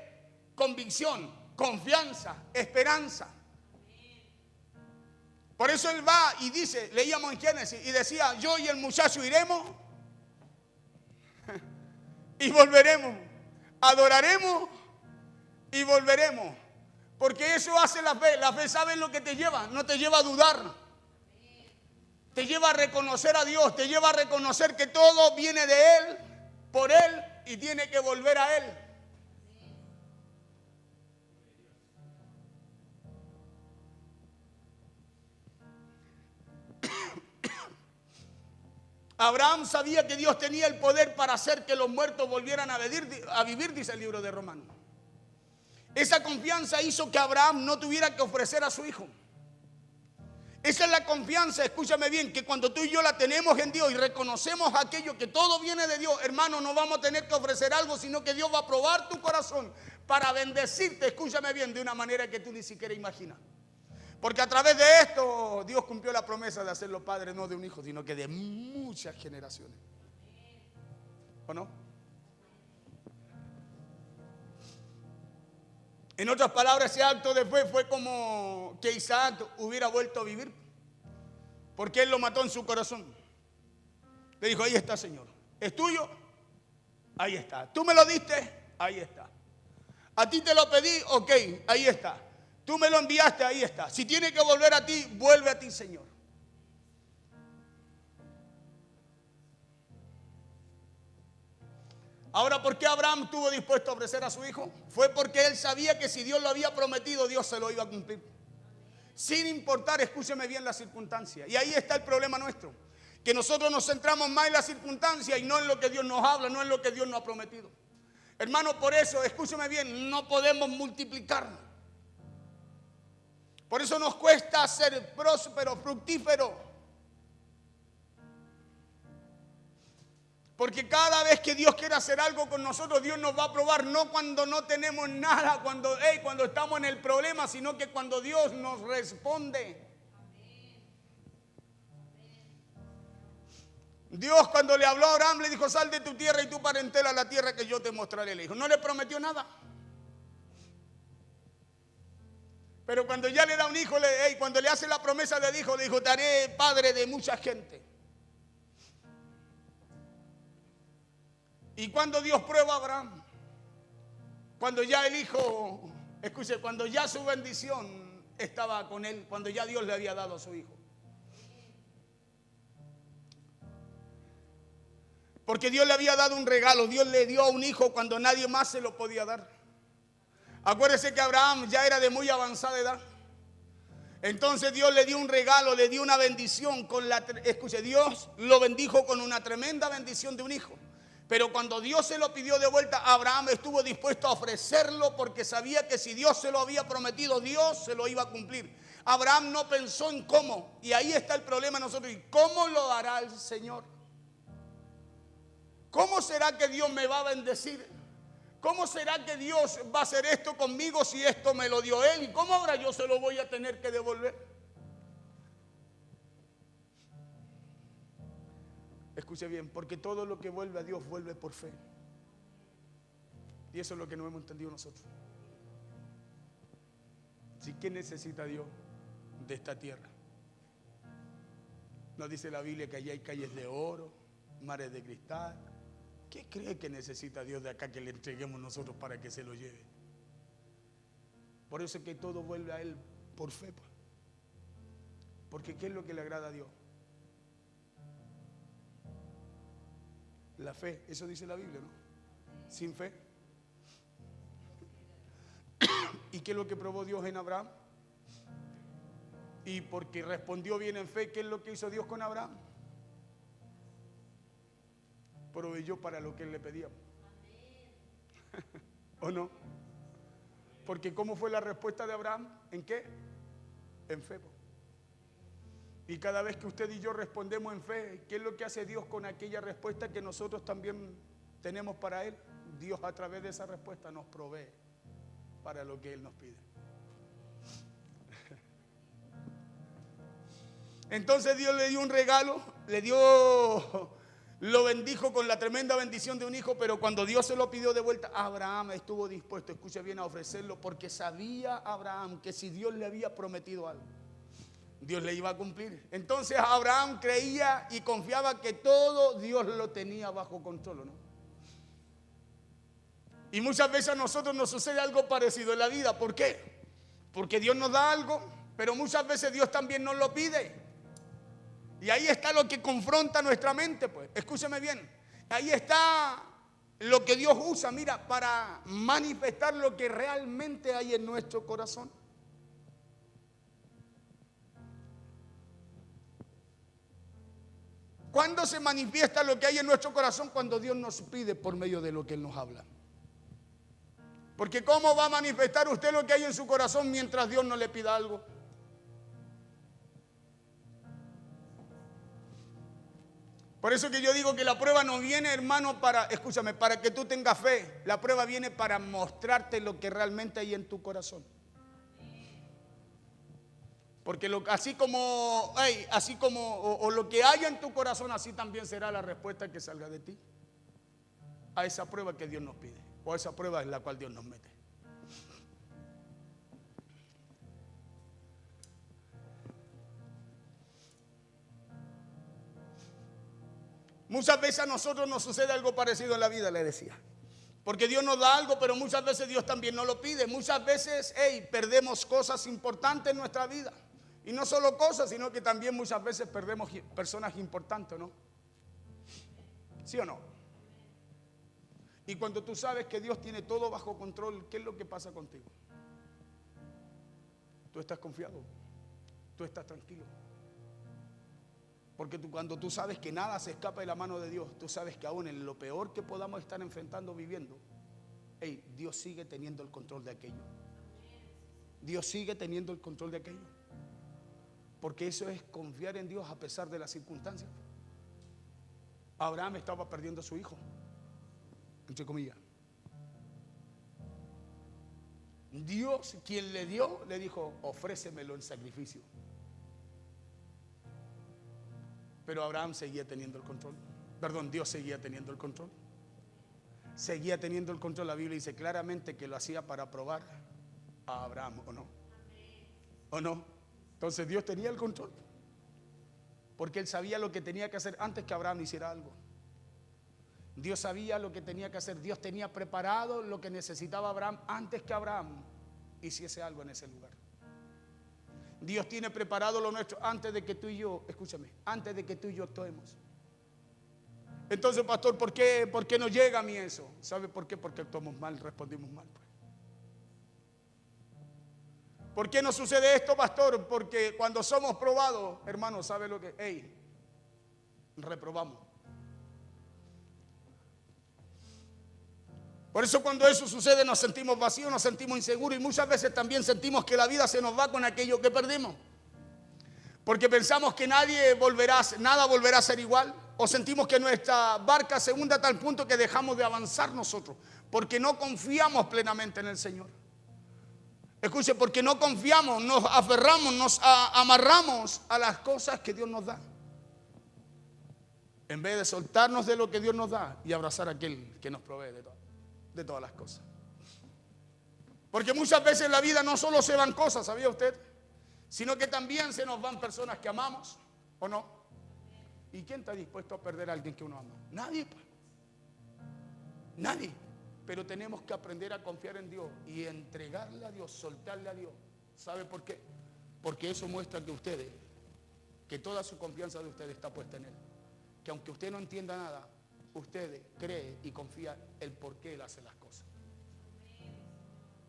[SPEAKER 1] convicción, confianza, esperanza. Por eso él va y dice, leíamos en Génesis, y decía, yo y el muchacho iremos y volveremos, adoraremos y volveremos. Porque eso hace la fe. La fe, ¿sabes lo que te lleva? No te lleva a dudar. Te lleva a reconocer a Dios, te lleva a reconocer que todo viene de Él, por Él, y tiene que volver a Él. Abraham sabía que Dios tenía el poder para hacer que los muertos volvieran a vivir, dice el libro de Romanos. Esa confianza hizo que Abraham no tuviera que ofrecer a su hijo. Esa es la confianza, escúchame bien, que cuando tú y yo la tenemos en Dios y reconocemos aquello que todo viene de Dios, hermano, no vamos a tener que ofrecer algo, sino que Dios va a probar tu corazón para bendecirte, escúchame bien, de una manera que tú ni siquiera imaginas. Porque a través de esto Dios cumplió la promesa de hacerlo padre no de un hijo, sino que de muchas generaciones. ¿O no? En otras palabras, ese acto de fe fue como que Isaac hubiera vuelto a vivir, porque él lo mató en su corazón. Le dijo, ahí está, Señor. ¿Es tuyo? Ahí está. ¿Tú me lo diste? Ahí está. ¿A ti te lo pedí? Ok, ahí está. Tú me lo enviaste, ahí está. Si tiene que volver a ti, vuelve a ti, Señor. Ahora, ¿por qué Abraham estuvo dispuesto a ofrecer a su hijo? Fue porque él sabía que si Dios lo había prometido, Dios se lo iba a cumplir. Sin importar, escúcheme bien, la circunstancia. Y ahí está el problema nuestro. Que nosotros nos centramos más en la circunstancia y no en lo que Dios nos habla, no en lo que Dios nos ha prometido. Hermano, por eso, escúcheme bien, no podemos multiplicarnos. Por eso nos cuesta ser próspero, fructífero. Porque cada vez que Dios quiere hacer algo con nosotros, Dios nos va a probar, no cuando no tenemos nada, cuando estamos en el problema, sino que cuando Dios nos responde. Dios, cuando le habló a Abraham, le dijo, sal de tu tierra y tu parentela a la tierra que yo te mostraré. Le dijo, no le prometió nada. Pero cuando ya le da un hijo, cuando le hace la promesa del hijo, le dijo, te haré padre de mucha gente. ¿Y cuando Dios prueba a Abraham? Cuando ya el hijo, escuche, cuando ya su bendición estaba con él, cuando ya Dios le había dado a su hijo. Porque Dios le había dado un regalo, Dios le dio a un hijo cuando nadie más se lo podía dar. Acuérdese que Abraham ya era de muy avanzada edad. Entonces Dios le dio un regalo, le dio una bendición. Escuche, Dios lo bendijo con una tremenda bendición de un hijo. Pero cuando Dios se lo pidió de vuelta, Abraham estuvo dispuesto a ofrecerlo porque sabía que si Dios se lo había prometido, Dios se lo iba a cumplir. Abraham no pensó en cómo. Y ahí está el problema de nosotros. ¿Y cómo lo hará el Señor? ¿Cómo será que Dios me va a bendecir? ¿Cómo será que Dios va a hacer esto conmigo si esto me lo dio Él? ¿Y cómo ahora yo se lo voy a tener que devolver? Escuche bien, porque todo lo que vuelve a Dios vuelve por fe. Y eso es lo que no hemos entendido nosotros. ¿Sí? ¿Qué necesita Dios de esta tierra? Nos dice la Biblia que allí hay calles de oro, mares de cristal. ¿Qué cree que necesita Dios de acá que le entreguemos nosotros para que se lo lleve? Por eso es que todo vuelve a Él por fe, pues. Porque ¿qué es lo que le agrada a Dios? La fe, eso dice la Biblia, ¿no? Sin fe. ¿Y qué es lo que probó Dios en Abraham? Y porque respondió bien en fe, ¿qué es lo que hizo Dios con Abraham? Proveyó para lo que él le pedía. ¿O no? Porque ¿cómo fue la respuesta de Abraham? ¿En qué? En fe. Y cada vez que usted y yo respondemos en fe, ¿qué es lo que hace Dios con aquella respuesta que nosotros también tenemos para Él? Dios a través de esa respuesta nos provee para lo que Él nos pide. Entonces Dios le dio un regalo, lo bendijo con la tremenda bendición de un hijo, pero cuando Dios se lo pidió de vuelta, Abraham estuvo dispuesto, escuche bien, a ofrecerlo, porque sabía Abraham que si Dios le había prometido algo, Dios le iba a cumplir. Entonces Abraham creía y confiaba que todo Dios lo tenía bajo control, ¿no? Y muchas veces a nosotros nos sucede algo parecido en la vida. ¿Por qué? Porque Dios nos da algo, pero muchas veces Dios también nos lo pide. Y ahí está lo que confronta nuestra mente, pues. Escúcheme bien. Ahí está lo que Dios usa, mira, para manifestar lo que realmente hay en nuestro corazón. ¿Cuándo se manifiesta lo que hay en nuestro corazón? Cuando Dios nos pide por medio de lo que Él nos habla. Porque ¿cómo va a manifestar usted lo que hay en su corazón mientras Dios no le pida algo? Por eso que yo digo que la prueba no viene, hermano, escúchame, para que tú tengas fe. La prueba viene para mostrarte lo que realmente hay en tu corazón. Porque así como lo que haya en tu corazón, así también será la respuesta que salga de ti a esa prueba que Dios nos pide, o a esa prueba en la cual Dios nos mete. Muchas veces a nosotros nos sucede algo parecido en la vida, le decía. Porque Dios nos da algo, pero muchas veces Dios también nos lo pide. Muchas veces, perdemos cosas importantes en nuestra vida. Y no solo cosas, sino que también muchas veces perdemos personas importantes, ¿no? ¿Sí o no? Y cuando tú sabes que Dios tiene todo bajo control, ¿qué es lo que pasa contigo? Tú estás confiado, tú estás tranquilo. Porque cuando tú sabes que nada se escapa de la mano de Dios, tú sabes que aún en lo peor que podamos estar enfrentando, viviendo, Dios sigue teniendo el control de aquello. Dios sigue teniendo el control de aquello. Porque eso es confiar en Dios a pesar de las circunstancias. Abraham estaba perdiendo a su hijo, entre comillas. Dios, quien le dio, le dijo, ofrécemelo en sacrificio. Pero Abraham seguía teniendo el control. Perdón, Dios seguía teniendo el control. Seguía teniendo el control. La Biblia dice claramente que lo hacía para probar a Abraham, ¿o no? ¿O no? Entonces Dios tenía el control. Porque Él sabía lo que tenía que hacer antes que Abraham hiciera algo. Dios sabía lo que tenía que hacer. Dios tenía preparado lo que necesitaba Abraham antes que Abraham hiciese algo en ese lugar. Dios tiene preparado lo nuestro antes de que tú y yo, escúchame, antes de que tú y yo actuemos. Entonces, pastor, ¿por qué no llega a mí eso? ¿Sabe por qué? Porque actuamos mal, respondimos mal, pues. ¿Por qué no sucede esto, pastor? Porque cuando somos probados, hermano, ¿sabe lo que? Reprobamos. Por eso cuando eso sucede nos sentimos vacíos, nos sentimos inseguros y muchas veces también sentimos que la vida se nos va con aquello que perdimos. Porque pensamos que nada volverá a ser igual, o sentimos que nuestra barca se hunde a tal punto que dejamos de avanzar nosotros, porque no confiamos plenamente en el Señor. Escuche, porque no confiamos, nos aferramos, nos amarramos a las cosas que Dios nos da, en vez de soltarnos de lo que Dios nos da y abrazar a aquel que nos provee de todas las cosas. Porque muchas veces en la vida no solo se van cosas, ¿sabía usted? Sino que también se nos van personas que amamos, ¿o no? ¿Y quién está dispuesto a perder a alguien que uno ama? Nadie, pues. Nadie. Pero tenemos que aprender a confiar en Dios y entregarle a Dios, soltarle a Dios. ¿Sabe por qué? Porque eso muestra que toda su confianza de ustedes está puesta en Él. Que aunque usted no entienda nada, usted cree y confía el por qué Él hace las cosas.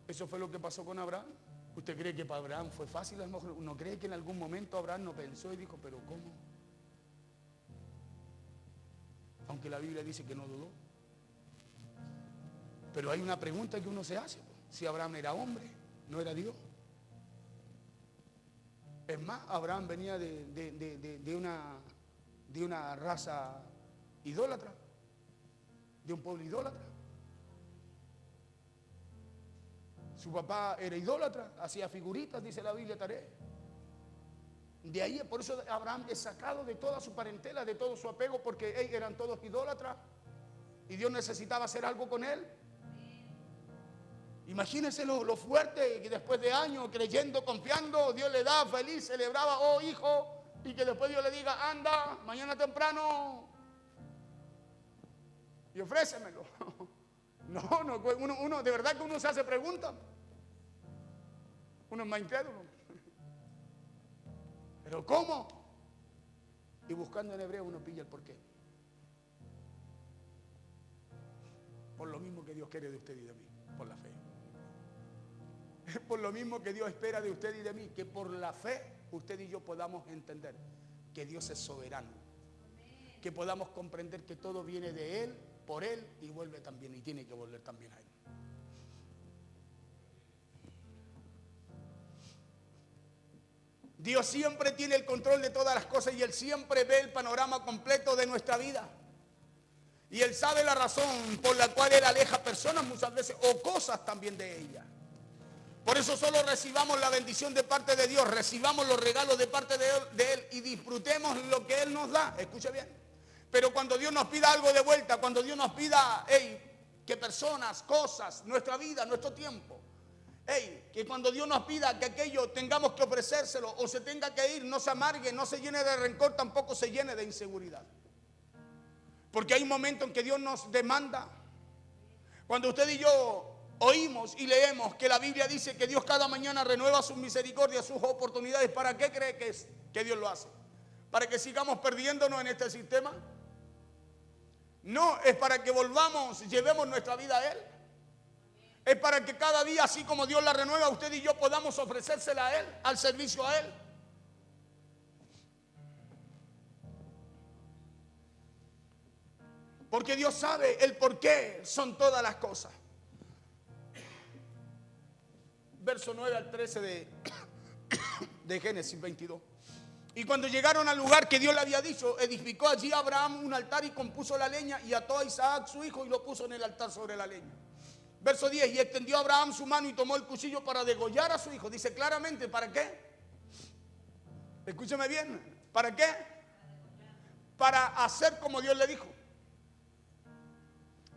[SPEAKER 1] Eso fue lo que pasó con Abraham. ¿Usted cree que para Abraham fue fácil? A lo mejor uno cree que en algún momento Abraham no pensó y dijo, pero ¿cómo? Aunque la Biblia dice que no dudó. Pero hay una pregunta que uno se hace. Si Abraham era hombre, no era Dios. Es más, Abraham venía de una raza idólatra, de un pueblo idólatra. Su papá era idólatra, hacía figuritas, dice la Biblia, Taré. De ahí, por eso Abraham es sacado de toda su parentela, de todo su apego, porque eran todos idólatras y Dios necesitaba hacer algo con él. Imagínense lo fuerte que después de años creyendo, confiando, Dios le da feliz, celebraba, oh hijo, y que después Dios le diga, anda, mañana temprano y ofrécemelo. No, uno de verdad que uno se hace preguntas. Uno es más incrédulo. ¿Pero cómo? Y buscando en hebreo uno pilla el porqué. Por lo mismo que Dios quiere de usted y de mí, por la fe. Es por lo mismo que Dios espera de usted y de mí, que por la fe usted y yo podamos entender que Dios es soberano. Que podamos comprender que todo viene de Él, por Él y vuelve también, y tiene que volver también a Él. Dios siempre tiene el control de todas las cosas y Él siempre ve el panorama completo de nuestra vida. Y Él sabe la razón por la cual Él aleja personas muchas veces o cosas también de ellas. Por eso solo recibamos la bendición de parte de Dios, recibamos los regalos de parte de Él y disfrutemos lo que Él nos da. Escuche bien. Pero cuando Dios nos pida algo de vuelta, cuando Dios nos pida que personas, cosas, nuestra vida, nuestro tiempo, que cuando Dios nos pida que aquello tengamos que ofrecérselo o se tenga que ir, no se amargue, no se llene de rencor, tampoco se llene de inseguridad. Porque hay un momento en que Dios nos demanda. Cuando usted y yo oímos y leemos que la Biblia dice que Dios cada mañana renueva sus misericordias, sus oportunidades, ¿para qué cree que Dios lo hace? ¿Para que sigamos perdiéndonos en este sistema? No, es para que volvamos, llevemos nuestra vida a Él. Es para que cada día, así como Dios la renueva, usted y yo podamos ofrecérsela a Él, al servicio a Él. Porque Dios sabe el por qué son todas las cosas. Verso 9 al 13 de Génesis 22. Y cuando llegaron al lugar que Dios le había dicho, edificó allí Abraham un altar y compuso la leña y ató a Isaac su hijo y lo puso en el altar sobre la leña. Verso 10, y extendió Abraham su mano y tomó el cuchillo para degollar a su hijo. Dice claramente, ¿para qué? Escúcheme bien, ¿para qué? Para hacer como Dios le dijo.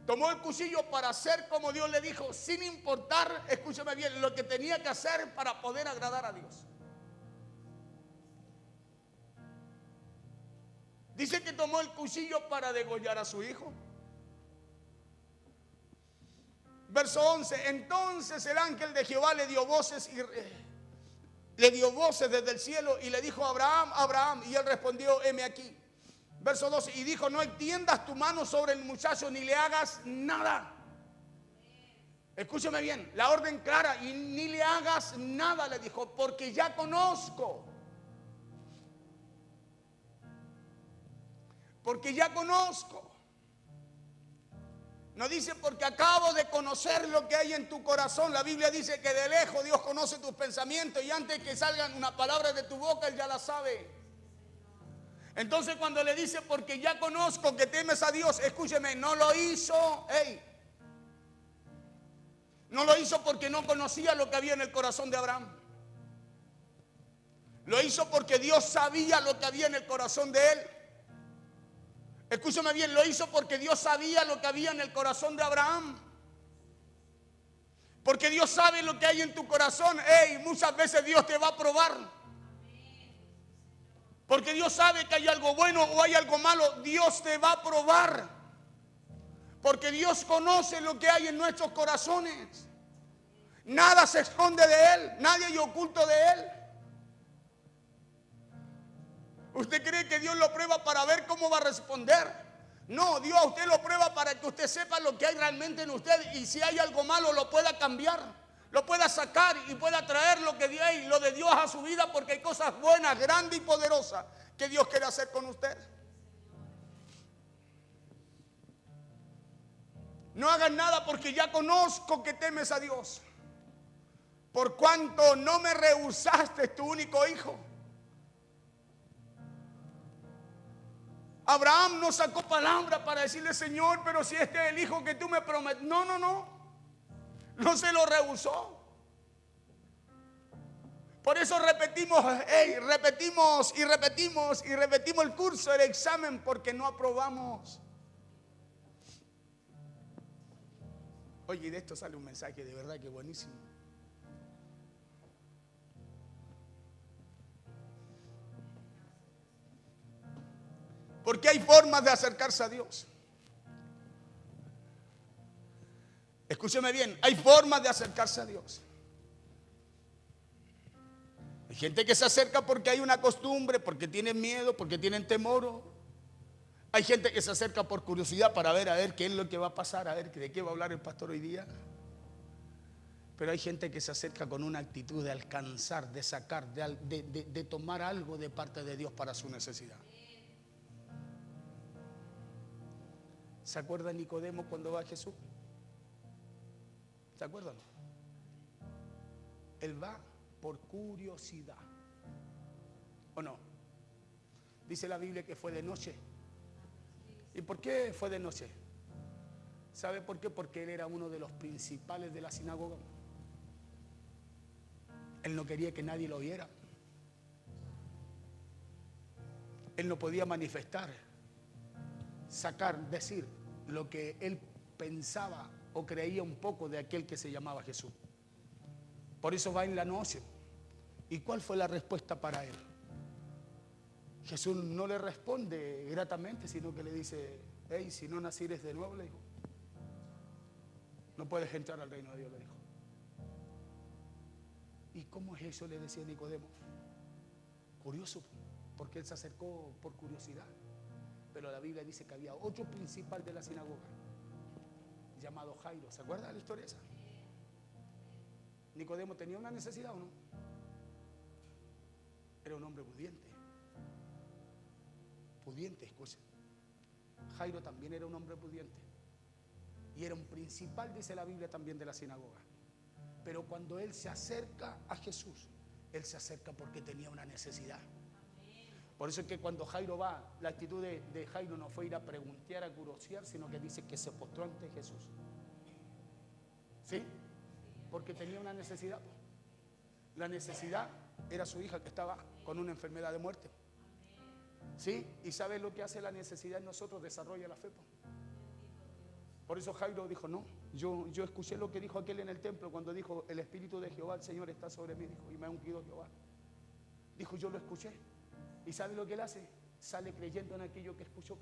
[SPEAKER 1] Tomó el cuchillo para hacer como Dios le dijo, sin importar, escúcheme bien, lo que tenía que hacer para poder agradar a Dios. Dice que tomó el cuchillo para degollar a su hijo. Verso 11, entonces el ángel de Jehová le dio voces desde el cielo y le dijo a Abraham, Abraham, y él respondió, heme aquí. Verso 12, y dijo, no extiendas tu mano sobre el muchacho ni le hagas nada. Escúcheme bien, la orden clara, y ni le hagas nada, le dijo, porque ya conozco. Porque ya conozco No dice porque acabo de conocer lo que hay en tu corazón. La Biblia dice que de lejos Dios conoce tus pensamientos y antes que salgan una palabra de tu boca, Él ya la sabe. Entonces cuando le dice porque ya conozco que temes a Dios, escúcheme, no lo hizo, no lo hizo porque no conocía lo que había en el corazón de Abraham. Lo hizo porque Dios sabía lo que había en el corazón de él. Escúchame bien, lo hizo porque Dios sabía lo que había en el corazón de Abraham. Porque Dios sabe lo que hay en tu corazón. Muchas veces Dios te va a probar. Porque Dios sabe que hay algo bueno o hay algo malo. Dios te va a probar. Porque Dios conoce lo que hay en nuestros corazones. Nada se esconde de Él. Nadie hay oculto de Él. ¿Usted cree que Dios lo prueba para ver cómo va a responder? No, Dios a usted lo prueba para que usted sepa lo que hay realmente en usted. Y si hay algo malo lo pueda cambiar, lo pueda sacar y pueda traer lo de Dios a su vida. Porque hay cosas buenas, grandes y poderosas que Dios quiere hacer con usted. No hagas nada porque ya conozco que temes a Dios. Por cuanto no me rehusaste tu único hijo. Abraham no sacó palabra para decirle, Señor, pero si este es el hijo que tú me prometes. No. No se lo rehusó. Por eso repetimos el curso, el examen, porque no aprobamos. Oye, de esto sale un mensaje de verdad que buenísimo. Porque hay formas de acercarse a Dios. Escúcheme bien, hay formas de acercarse a Dios. Hay gente que se acerca porque hay una costumbre, porque tienen miedo, porque tienen temor. Hay gente que se acerca por curiosidad para ver qué es lo que va a pasar, a ver de qué va a hablar el pastor hoy día. Pero hay gente que se acerca con una actitud de alcanzar, de sacar, de tomar algo de parte de Dios para su necesidad. ¿Se acuerda Nicodemo cuando va a Jesús? ¿Se acuerdan? Él va por curiosidad. ¿O no? Dice la Biblia que fue de noche. ¿Y por qué fue de noche? ¿Sabe por qué? Porque él era uno de los principales de la sinagoga. Él no quería que nadie lo viera. Él no podía manifestar, sacar, decir lo que él pensaba o creía un poco de aquel que se llamaba Jesús. Por eso va en la noche. ¿Y cuál fue la respuesta para él? Jesús no le responde gratamente, sino que le dice, si no nacieres de nuevo, le dijo, no puedes entrar al reino de Dios, le dijo. ¿Y cómo es eso? Le decía Nicodemo. Curioso, porque él se acercó por curiosidad. Pero la Biblia dice que había otro principal de la sinagoga llamado Jairo. ¿Se acuerda de la historia esa? Nicodemo tenía una necesidad, ¿o no? Era un hombre pudiente. Pudiente, escuchen. Jairo también era un hombre pudiente. Y era un principal, dice la Biblia, también de la sinagoga. Pero cuando él se acerca a Jesús, él se acerca porque tenía una necesidad. Por eso es que cuando Jairo va, la actitud de Jairo no fue ir a preguntar, a curiosear, sino que dice que se postró ante Jesús. ¿Sí? Porque tenía una necesidad. La necesidad era su hija que estaba con una enfermedad de muerte. ¿Sí? ¿Y sabe lo que hace la necesidad en nosotros? Desarrolla la fe. Por eso Jairo dijo, no, yo escuché lo que dijo aquel en el templo cuando dijo, el Espíritu de Jehová, el Señor está sobre mí, dijo, y me ha ungido Jehová. Dijo, yo lo escuché. ¿Y sabe lo que él hace? Sale creyendo en aquello que escuchó.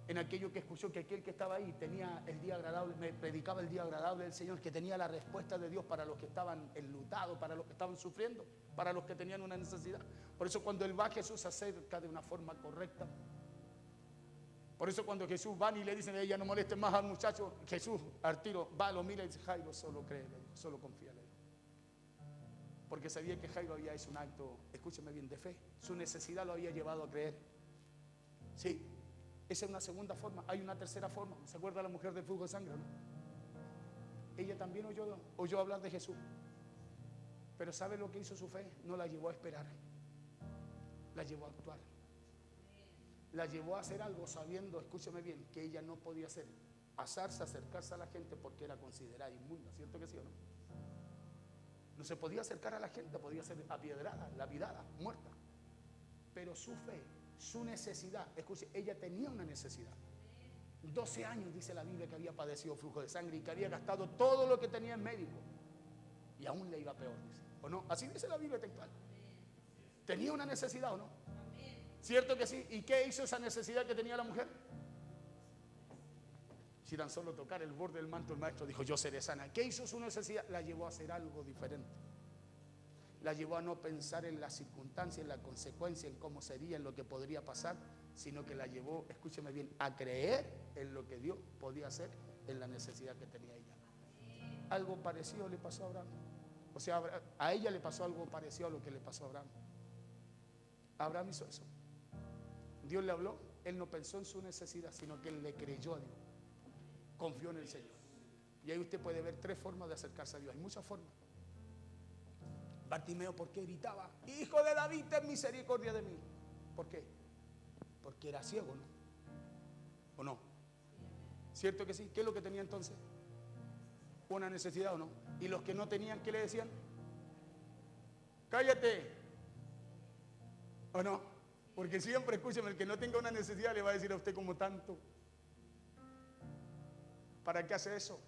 [SPEAKER 1] En aquello que escuchó, que aquel que estaba ahí tenía el día agradable, me predicaba el día agradable del Señor, que tenía la respuesta de Dios para los que estaban enlutados, para los que estaban sufriendo, para los que tenían una necesidad. Por eso cuando él va, Jesús se acerca de una forma correcta. Por eso cuando Jesús va y le dicen, ella no moleste más al muchacho, Jesús al tiro va, lo mira y dice, Jairo, solo cree, solo confía en él. Porque sabía que Jairo había hecho un acto, escúcheme bien, de fe. Su necesidad lo había llevado a creer. Sí. Esa es una segunda forma. Hay una tercera forma. ¿Se acuerda la mujer del flujo de sangre, no? Ella también oyó hablar de Jesús. Pero ¿sabe lo que hizo su fe? No la llevó a esperar, la llevó a actuar. La llevó a hacer algo sabiendo, escúcheme bien, que ella no podía hacer. Pasarse, acercarse a la gente porque era considerada inmunda, ¿cierto que sí o no? No se podía acercar a la gente, podía ser apiedrada, lapidada, muerta. Pero su fe, su necesidad, escuche, ella tenía una necesidad. 12 años dice la Biblia que había padecido flujo de sangre y que había gastado todo lo que tenía en médico. Y aún le iba peor, dice. ¿O no? Así dice la Biblia textual. ¿Tenía una necesidad o no? ¿Cierto que sí? ¿Y qué hizo esa necesidad que tenía la mujer? Si tan solo tocar el borde del manto, el maestro dijo, yo seré sana. ¿Qué hizo su necesidad? La llevó a hacer algo diferente. La llevó a no pensar en las circunstancias, en la consecuencia, en cómo sería, en lo que podría pasar, sino que la llevó, escúcheme bien, a creer en lo que Dios podía hacer en la necesidad que tenía ella. Algo parecido le pasó a Abraham. O sea, a ella le pasó algo parecido a lo que le pasó a Abraham. Abraham hizo eso. Dios le habló, él no pensó en su necesidad, sino que él le creyó a Dios. Confió en el Señor. Y ahí usted puede ver 3 formas de acercarse a Dios. Hay muchas formas. Bartimeo, ¿por qué gritaba? Hijo de David, ten misericordia de mí. ¿Por qué? Porque era ciego, ¿no? ¿O no? ¿Cierto que sí? ¿Qué es lo que tenía entonces? ¿Una necesidad o no? Y los que no tenían, ¿qué le decían? Cállate. ¿O no? Porque siempre, escúcheme, el que no tenga una necesidad le va a decir a usted como tanto. ¿Para qué hace eso?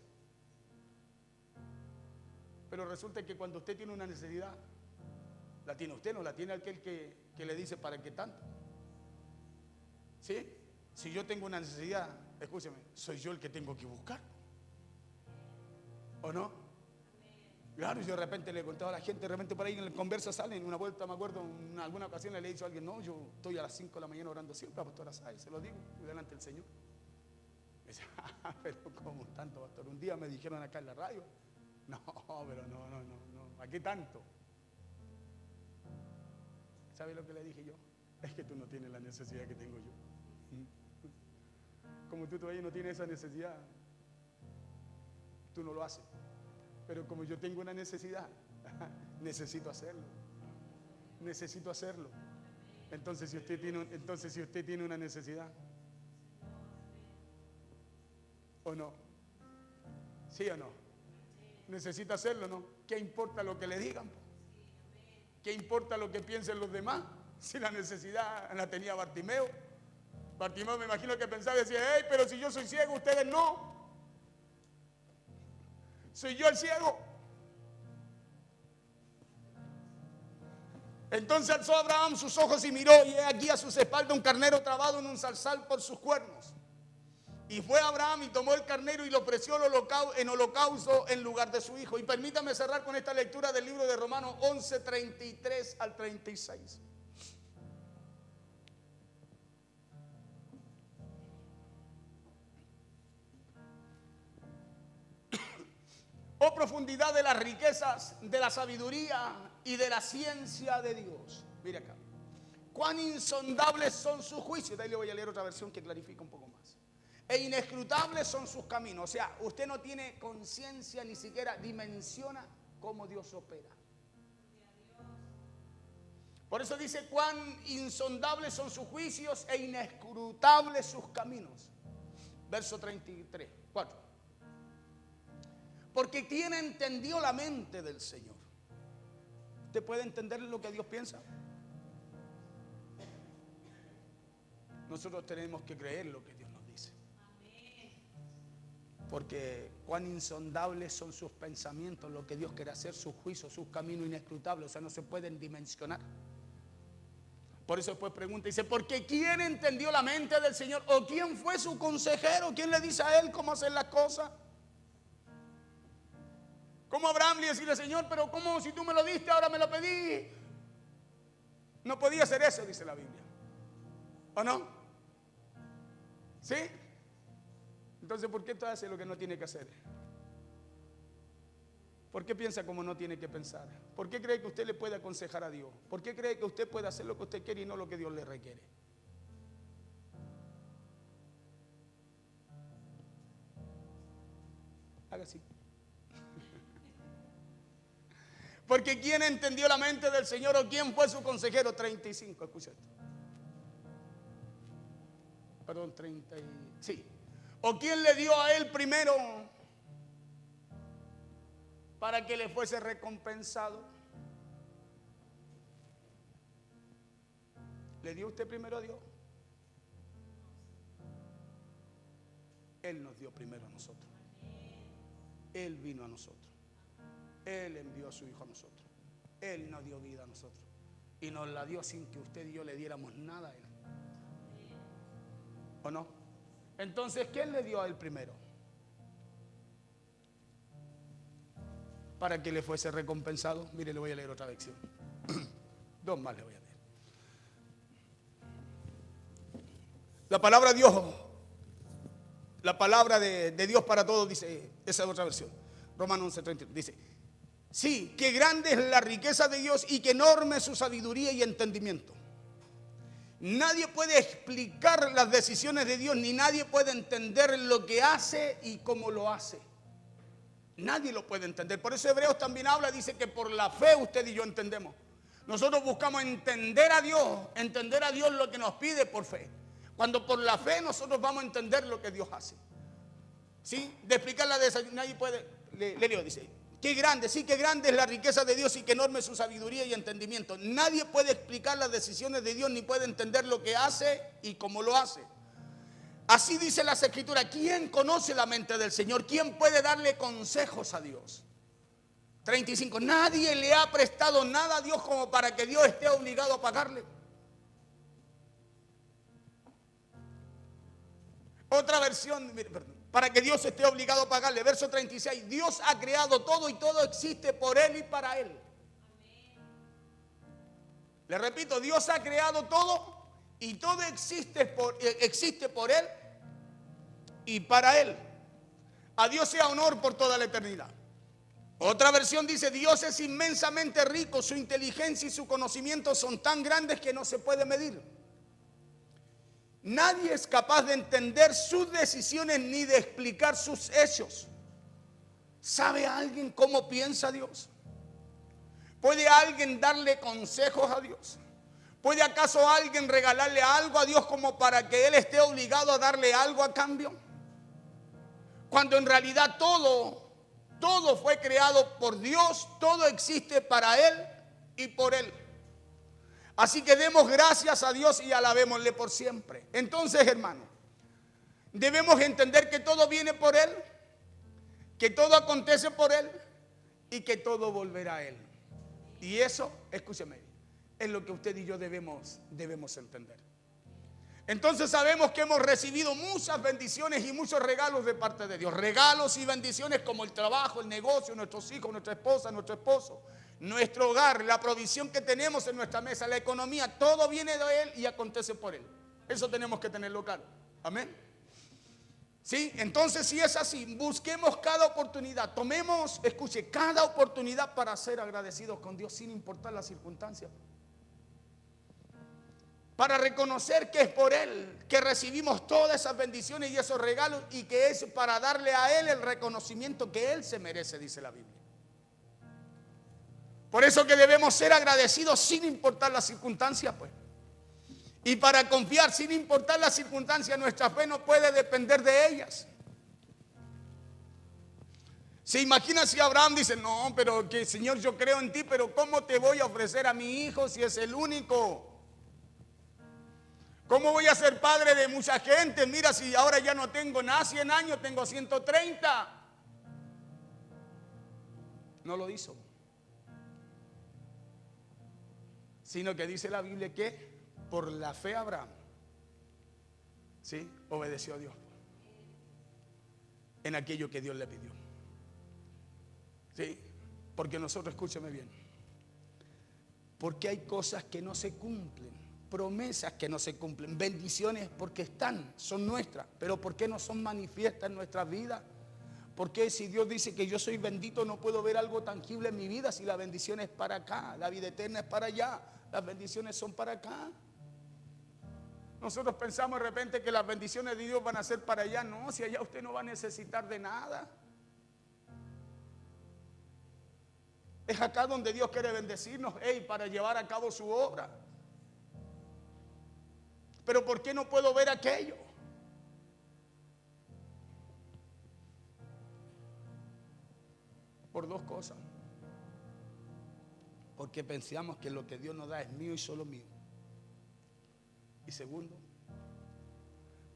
[SPEAKER 1] Pero resulta que cuando usted tiene una necesidad, la tiene usted, no la tiene aquel que le dice para qué tanto. ¿Sí? Si yo tengo una necesidad, escúcheme, soy yo el que tengo que buscar. ¿O no? Claro, yo de repente le contaba a la gente, de repente por ahí en la conversa salen, en una vuelta me acuerdo, en alguna ocasión le he dicho a alguien, no, yo estoy a las 5 de la mañana orando siempre, pastora Sáez, se lo digo, delante del Señor. Me dice, pero ¿cómo tanto, pastor? Un día me dijeron acá en la radio, no, pero no, ¿a qué tanto? ¿Sabe lo que le dije yo? Es que tú no tienes la necesidad que tengo yo. Como tú todavía no tienes esa necesidad, tú no lo haces. Pero como yo tengo una necesidad, necesito hacerlo. Necesito hacerlo. Entonces si usted tiene una necesidad, ¿o no? ¿Sí o no? Necesita hacerlo, ¿no? ¿Qué importa lo que le digan? ¿Qué importa lo que piensen los demás? Si la necesidad la tenía Bartimeo. Bartimeo me imagino que pensaba y decía, hey, pero si yo soy ciego, ustedes no. Soy yo el ciego. Entonces alzó Abraham sus ojos y miró, y he aquí a sus espaldas un carnero trabado en un zarzal por sus cuernos. Y fue Abraham y tomó el carnero y lo ofreció en holocausto en lugar de su hijo. Y permítame cerrar con esta lectura del libro de Romanos 11, 33 al 36. Oh profundidad de las riquezas, de la sabiduría y de la ciencia de Dios. Mire acá. Cuán insondables son sus juicios. De ahí le voy a leer otra versión que clarifica un poco más. E inescrutables son sus caminos. O sea, usted no tiene conciencia, ni siquiera dimensiona cómo Dios opera. Por eso dice, cuán insondables son sus juicios e inescrutables sus caminos. Verso 33, 4. Porque ¿quién entendió la mente del Señor? ¿Usted puede entender lo que Dios piensa? Nosotros tenemos que creer lo que Dios nos dice. Porque cuán insondables son sus pensamientos, lo que Dios quiere hacer, sus juicios, sus caminos inescrutables, o sea, no se pueden dimensionar. Por eso después pregunta, dice, ¿por qué quién entendió la mente del Señor? ¿O quién fue su consejero? ¿Quién le dice a él cómo hacer las cosas? ¿Cómo Abraham le decía, Señor, pero cómo si tú me lo diste, ahora me lo pedí? No podía hacer eso, dice la Biblia. ¿O no? ¿Sí? Entonces, ¿por qué tú haces lo que no tiene que hacer? ¿Por qué piensa como no tiene que pensar? ¿Por qué cree que usted le puede aconsejar a Dios? ¿Por qué cree que usted puede hacer lo que usted quiere y no lo que Dios le requiere? Haga así. Porque ¿quién entendió la mente del Señor o quién fue su consejero? 35, escucha esto. Perdón, 30 sí. ¿O quién le dio a él primero para que le fuese recompensado? ¿Le dio usted primero a Dios? Él nos dio primero a nosotros. Él vino a nosotros. Él envió a su Hijo a nosotros. Él nos dio vida a nosotros. Y nos la dio sin que usted y yo le diéramos nada a Él. ¿O no? Entonces, ¿quién le dio a Él primero? Para que le fuese recompensado. Mire, le voy a leer otra lección. Dos más le voy a leer. La palabra Dios, la palabra de Dios para todos, dice, esa es otra versión. Romanos 11:30, dice: sí, qué grande es la riqueza de Dios y qué enorme su sabiduría y entendimiento. Nadie puede explicar las decisiones de Dios, ni nadie puede entender lo que hace y cómo lo hace. Nadie lo puede entender. Por eso Hebreos también habla, dice que por la fe usted y yo entendemos. Nosotros buscamos entender a Dios lo que nos pide por fe. Cuando por la fe nosotros vamos a entender lo que Dios hace. ¿Sí? De explicar la decisión, nadie puede. Le leo, dice: qué grande, sí, qué grande es la riqueza de Dios y qué enorme es su sabiduría y entendimiento. Nadie puede explicar las decisiones de Dios ni puede entender lo que hace y cómo lo hace. Así dice las Escrituras. ¿Quién conoce la mente del Señor? ¿Quién puede darle consejos a Dios? 35. Nadie le ha prestado nada a Dios como para que Dios esté obligado a pagarle. Otra versión, perdón, para que Dios esté obligado a pagarle. Verso 36. Dios ha creado todo y todo existe por Él y para Él. Le repito, Dios ha creado todo y todo existe por Él y para Él. A Dios sea honor por toda la eternidad. Otra versión dice: Dios es inmensamente rico, su inteligencia y su conocimiento son tan grandes que no se puede medir. Nadie es capaz de entender sus decisiones ni de explicar sus hechos. ¿Sabe alguien cómo piensa Dios? ¿Puede alguien darle consejos a Dios? ¿Puede acaso alguien regalarle algo a Dios como para que Él esté obligado a darle algo a cambio? Cuando en realidad todo fue creado por Dios, todo existe para Él y por Él. Así que demos gracias a Dios y alabémosle por siempre. Entonces, hermano, debemos entender que todo viene por Él, que todo acontece por Él y que todo volverá a Él. Y eso, escúcheme, es lo que usted y yo debemos entender. Entonces sabemos que hemos recibido muchas bendiciones y muchos regalos de parte de Dios. Regalos y bendiciones como el trabajo, el negocio, nuestros hijos, nuestra esposa, nuestro esposo, nuestro hogar, la provisión que tenemos en nuestra mesa, la economía, todo viene de Él y acontece por Él. Eso tenemos que tenerlo claro. Amén. ¿Sí? Entonces, si es así, busquemos cada oportunidad. Tomemos, escuche, cada oportunidad para ser agradecidos con Dios sin importar las circunstancias. Para reconocer que es por Él que recibimos todas esas bendiciones y esos regalos y que es para darle a Él el reconocimiento que Él se merece, dice la Biblia. Por eso que debemos ser agradecidos sin importar las circunstancias, pues. Y para confiar sin importar las circunstancias, nuestra fe no puede depender de ellas. Se imagina si Abraham dice: no, pero que Señor, yo creo en ti, pero ¿cómo te voy a ofrecer a mi hijo si es el único? ¿Cómo voy a ser padre de mucha gente? Mira, si ahora ya no tengo nada, 100 años, tengo 130. No lo hizo. Sino que dice la Biblia que por la fe Abraham, ¿sí?, obedeció a Dios en aquello que Dios le pidió. ¿Sí? Porque nosotros, escúcheme bien, porque hay cosas que no se cumplen, promesas que no se cumplen, bendiciones porque son nuestras, pero ¿por qué no son manifiestas en nuestras vidas? Porque si Dios dice que yo soy bendito, no puedo ver algo tangible en mi vida si la bendición es para acá, la vida eterna es para allá, las bendiciones son para acá. Nosotros pensamos de repente que las bendiciones de Dios van a ser para allá. No, si allá usted no va a necesitar de nada. Es acá donde Dios quiere bendecirnos, para llevar a cabo su obra. Pero ¿por qué no puedo ver aquello? Por dos cosas. Porque pensamos que lo que Dios nos da es mío y solo mío. Y segundo,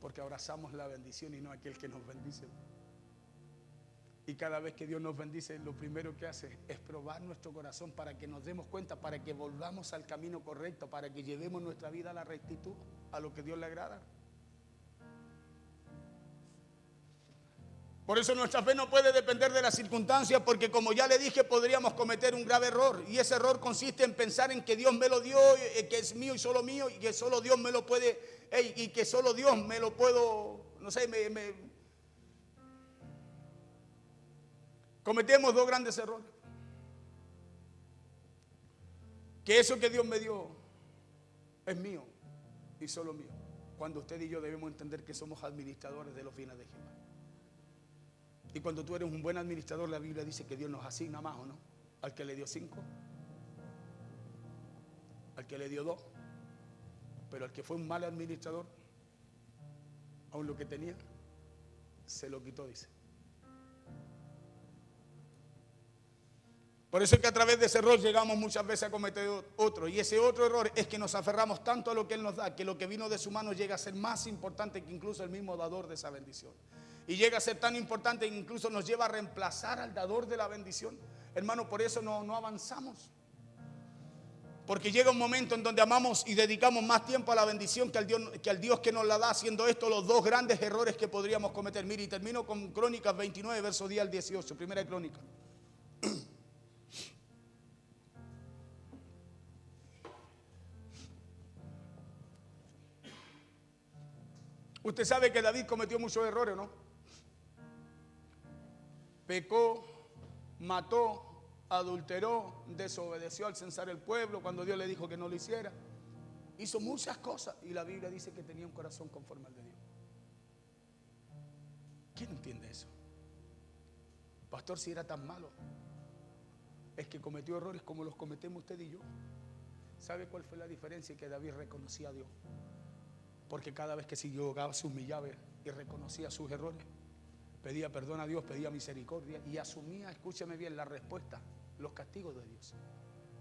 [SPEAKER 1] porque abrazamos la bendición y no aquel que nos bendice. Y cada vez que Dios nos bendice, lo primero que hace es probar nuestro corazón para que nos demos cuenta, para que volvamos al camino correcto, para que llevemos nuestra vida a la rectitud, a lo que Dios le agrada. Por eso nuestra fe no puede depender de las circunstancias, porque como ya le dije, podríamos cometer un grave error. Y ese error consiste en pensar en que Dios me lo dio, que es mío y solo mío, y que solo Dios me lo puede, y que solo Dios me lo puedo, no sé, cometemos dos grandes errores. Que eso que Dios me dio es mío y solo mío. Cuando usted y yo debemos entender que somos administradores de los bienes de Jehová. Y cuando tú eres un buen administrador, la Biblia dice que Dios nos asigna más, ¿o no? Al que le dio 5, al que le dio 2, pero al que fue un mal administrador, aún lo que tenía, se lo quitó, dice. Por eso es que a través de ese error llegamos muchas veces a cometer otro. Y ese otro error es que nos aferramos tanto a lo que Él nos da, que lo que vino de su mano llega a ser más importante que incluso el mismo dador de esa bendición. Y llega a ser tan importante que incluso nos lleva a reemplazar al dador de la bendición. Hermano, por eso no avanzamos. Porque llega un momento en donde amamos y dedicamos más tiempo a la bendición que al Dios que nos la da, haciendo esto los dos grandes errores que podríamos cometer. Mire, y termino con Crónicas 29, verso 10 al 18, primera Crónica. Usted sabe que David cometió muchos errores, ¿no? Pecó, mató, adulteró, desobedeció al censar el pueblo cuando Dios le dijo que no lo hiciera. Hizo muchas cosas y la Biblia dice que tenía un corazón conforme al de Dios. ¿Quién entiende eso? Pastor, si era tan malo, es que cometió errores como los cometemos usted y yo. ¿Sabe cuál fue la diferencia? Que David reconocía a Dios. Porque cada vez que se equivocaba, se humillaba y reconocía sus errores. Pedía perdón a Dios, pedía misericordia y asumía, escúcheme bien, la respuesta, los castigos de Dios.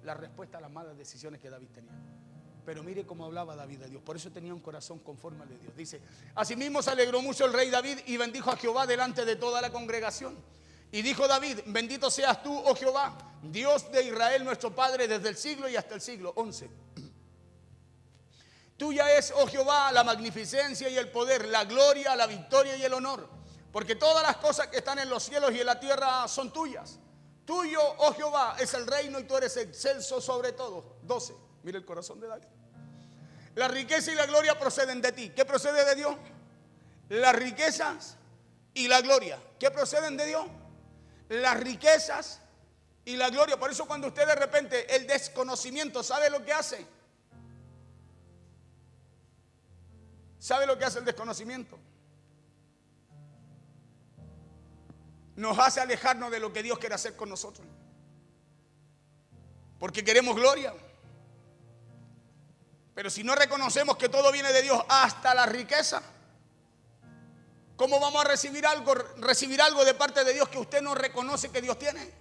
[SPEAKER 1] La respuesta a las malas decisiones que David tenía. Pero mire cómo hablaba David de Dios. Por eso tenía un corazón conforme al de Dios. Dice: asimismo se alegró mucho el rey David y bendijo a Jehová delante de toda la congregación. Y dijo David: bendito seas tú, oh Jehová, Dios de Israel nuestro Padre, desde el siglo y hasta el siglo. 11. Tuya es, oh Jehová, la magnificencia y el poder, la gloria, la victoria y el honor. Porque todas las cosas que están en los cielos y en la tierra son tuyas. Tuyo, oh Jehová, es el reino y tú eres excelso sobre todo. 12. Mira el corazón de David. La riqueza y la gloria proceden de ti. ¿Qué procede de Dios? Las riquezas y la gloria. ¿Qué proceden de Dios? Las riquezas y la gloria. Por eso cuando usted de repente el desconocimiento, ¿sabe lo que hace? ¿Sabe lo que hace el desconocimiento? Nos hace alejarnos de lo que Dios quiere hacer con nosotros. Porque queremos gloria. Pero si no reconocemos que todo viene de Dios, hasta la riqueza, ¿cómo vamos a recibir algo de parte de Dios que usted no reconoce que Dios tiene?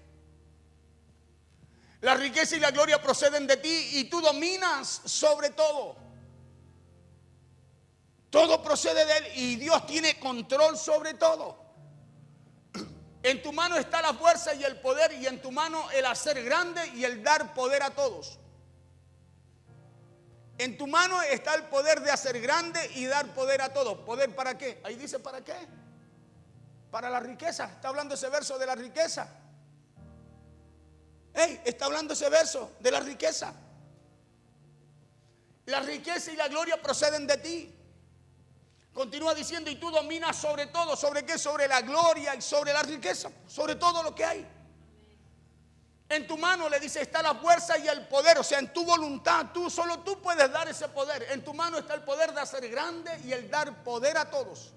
[SPEAKER 1] La riqueza y la gloria proceden de ti y tú dominas sobre todo. Todo procede de Él y Dios tiene control sobre todo. En tu mano está la fuerza y el poder, y en tu mano el hacer grande y el dar poder a todos. En tu mano está el poder de hacer grande y dar poder a todos. ¿Poder para qué? Ahí dice para qué. Para la riqueza. Está hablando ese verso de la riqueza. Está hablando ese verso de la riqueza. La riqueza y la gloria proceden de ti. Continúa diciendo: y tú dominas sobre todo. ¿Sobre qué? Sobre la gloria y sobre la riqueza. Sobre todo lo que hay. En tu mano, le dice, está la fuerza y el poder. O sea, en tu voluntad, solo tú puedes dar ese poder. En tu mano está el poder de hacer grande y el dar poder a todos.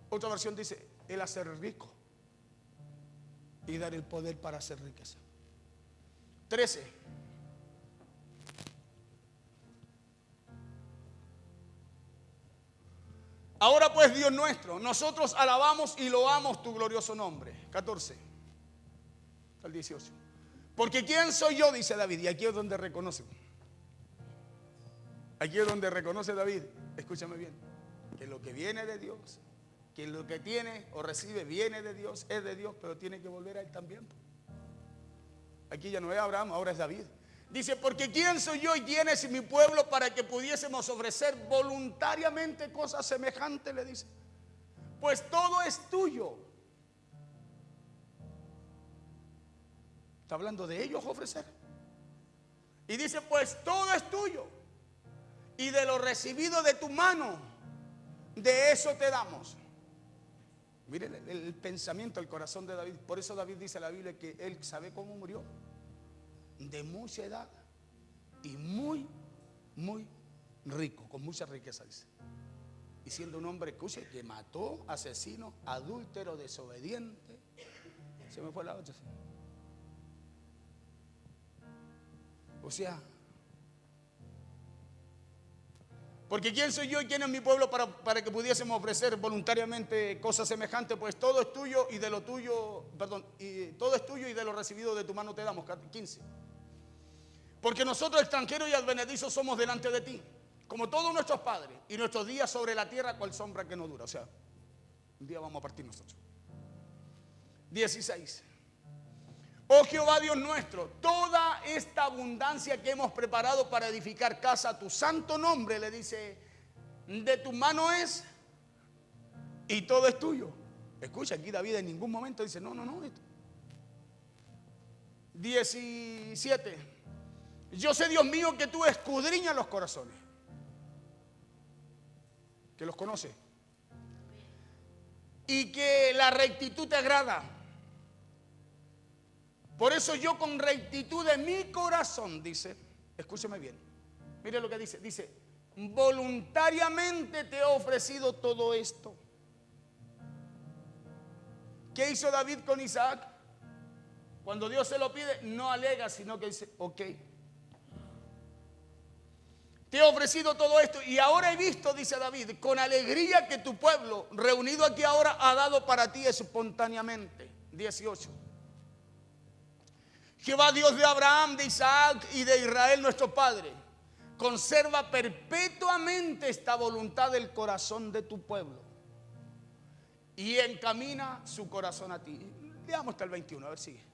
[SPEAKER 1] Otra versión dice: el hacer rico y dar el poder para hacer riqueza. 13. Ahora pues, Dios nuestro, nosotros alabamos y loamos tu glorioso nombre. 14 al 18. Porque ¿quién soy yo? Dice David. Y aquí es donde reconoce. Aquí es donde reconoce David. Escúchame bien. Que lo que viene de Dios, que lo que tiene o recibe viene de Dios, es de Dios, pero tiene que volver a Él también. Aquí ya no es Abraham, ahora es David. Dice, porque ¿quién soy yo y quién es mi pueblo para que pudiésemos ofrecer voluntariamente cosas semejantes? Le dice. Pues todo es tuyo. Está hablando de ellos ofrecer. Y dice, pues todo es tuyo. Y de lo recibido de tu mano, de eso te damos. Miren el pensamiento, el corazón de David. Por eso David dice en la Biblia que él sabe cómo murió. De mucha edad y muy rico, con mucha riqueza, dice. Y siendo un hombre que mató, asesino, adúltero, desobediente. Se me fue la otra. O sea, porque ¿quién soy yo y quién es mi pueblo para que pudiésemos ofrecer voluntariamente cosas semejantes? Pues todo es tuyo y de lo tuyo, y todo es tuyo y de lo recibido de tu mano te damos. 15. Porque nosotros extranjeros y advenedizos somos delante de ti, como todos nuestros padres, y nuestros días sobre la tierra cual sombra que no dura. O sea, un día vamos a partir nosotros. 16. Oh Jehová Dios nuestro, toda esta abundancia que hemos preparado para edificar casa a tu santo nombre, le dice, de tu mano es y todo es tuyo. Escucha, aquí David en ningún momento dice, no. 17. Yo sé, Dios mío, que tú escudriñas los corazones. Que los conoce. Y que la rectitud te agrada. Por eso yo con rectitud de mi corazón, dice, escúcheme bien. Mire lo que dice. Dice, voluntariamente te he ofrecido todo esto. ¿Qué hizo David con Isaac? Cuando Dios se lo pide, no alega, sino que dice, ok. Te he ofrecido todo esto y ahora he visto, dice David, con alegría que tu pueblo, reunido aquí ahora, ha dado para ti espontáneamente. 18. Jehová Dios de Abraham, de Isaac y de Israel nuestro Padre, conserva perpetuamente esta voluntad del corazón de tu pueblo y encamina su corazón a ti. Leamos hasta el 21, a ver, sigue.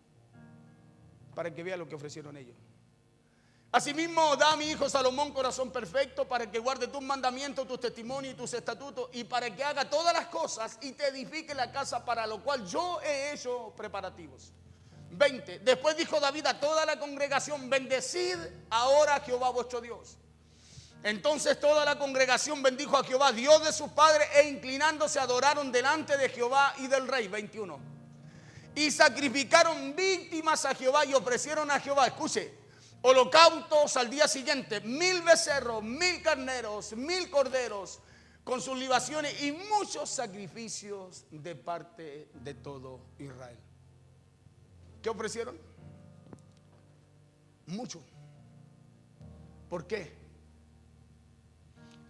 [SPEAKER 1] Para que vea lo que ofrecieron ellos. Asimismo, da a mi hijo Salomón corazón perfecto para que guarde tus mandamientos, tus testimonios y tus estatutos y para que haga todas las cosas y te edifique la casa para lo cual yo he hecho preparativos. 20. Después dijo David a toda la congregación, bendecid ahora a Jehová vuestro Dios. Entonces toda la congregación bendijo a Jehová, Dios de sus padres, e inclinándose adoraron delante de Jehová y del rey. 21. Y sacrificaron víctimas a Jehová y ofrecieron a Jehová, escuche, holocaustos al día siguiente, 1000 becerros, 1000 carneros, 1000 corderos, con sus libaciones y muchos sacrificios de parte de todo Israel. ¿Qué ofrecieron? Mucho. ¿Por qué?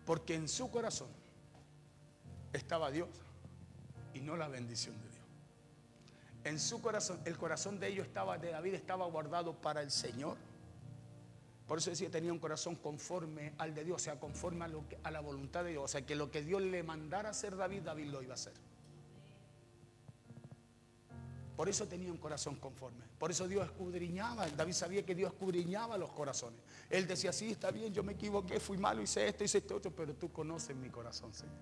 [SPEAKER 1] Porque en su corazón estaba Dios y no la bendición de Dios. En su corazón, el corazón de ellos de David estaba guardado para el Señor. Por eso decía, tenía un corazón conforme al de Dios, o sea, conforme a la voluntad de Dios. O sea, que lo que Dios le mandara hacer David, David lo iba a hacer. Por eso tenía un corazón conforme. Por eso Dios escudriñaba. David sabía que Dios escudriñaba los corazones. Él decía, sí, está bien, yo me equivoqué, fui malo, hice esto otro, pero tú conoces mi corazón, Señor.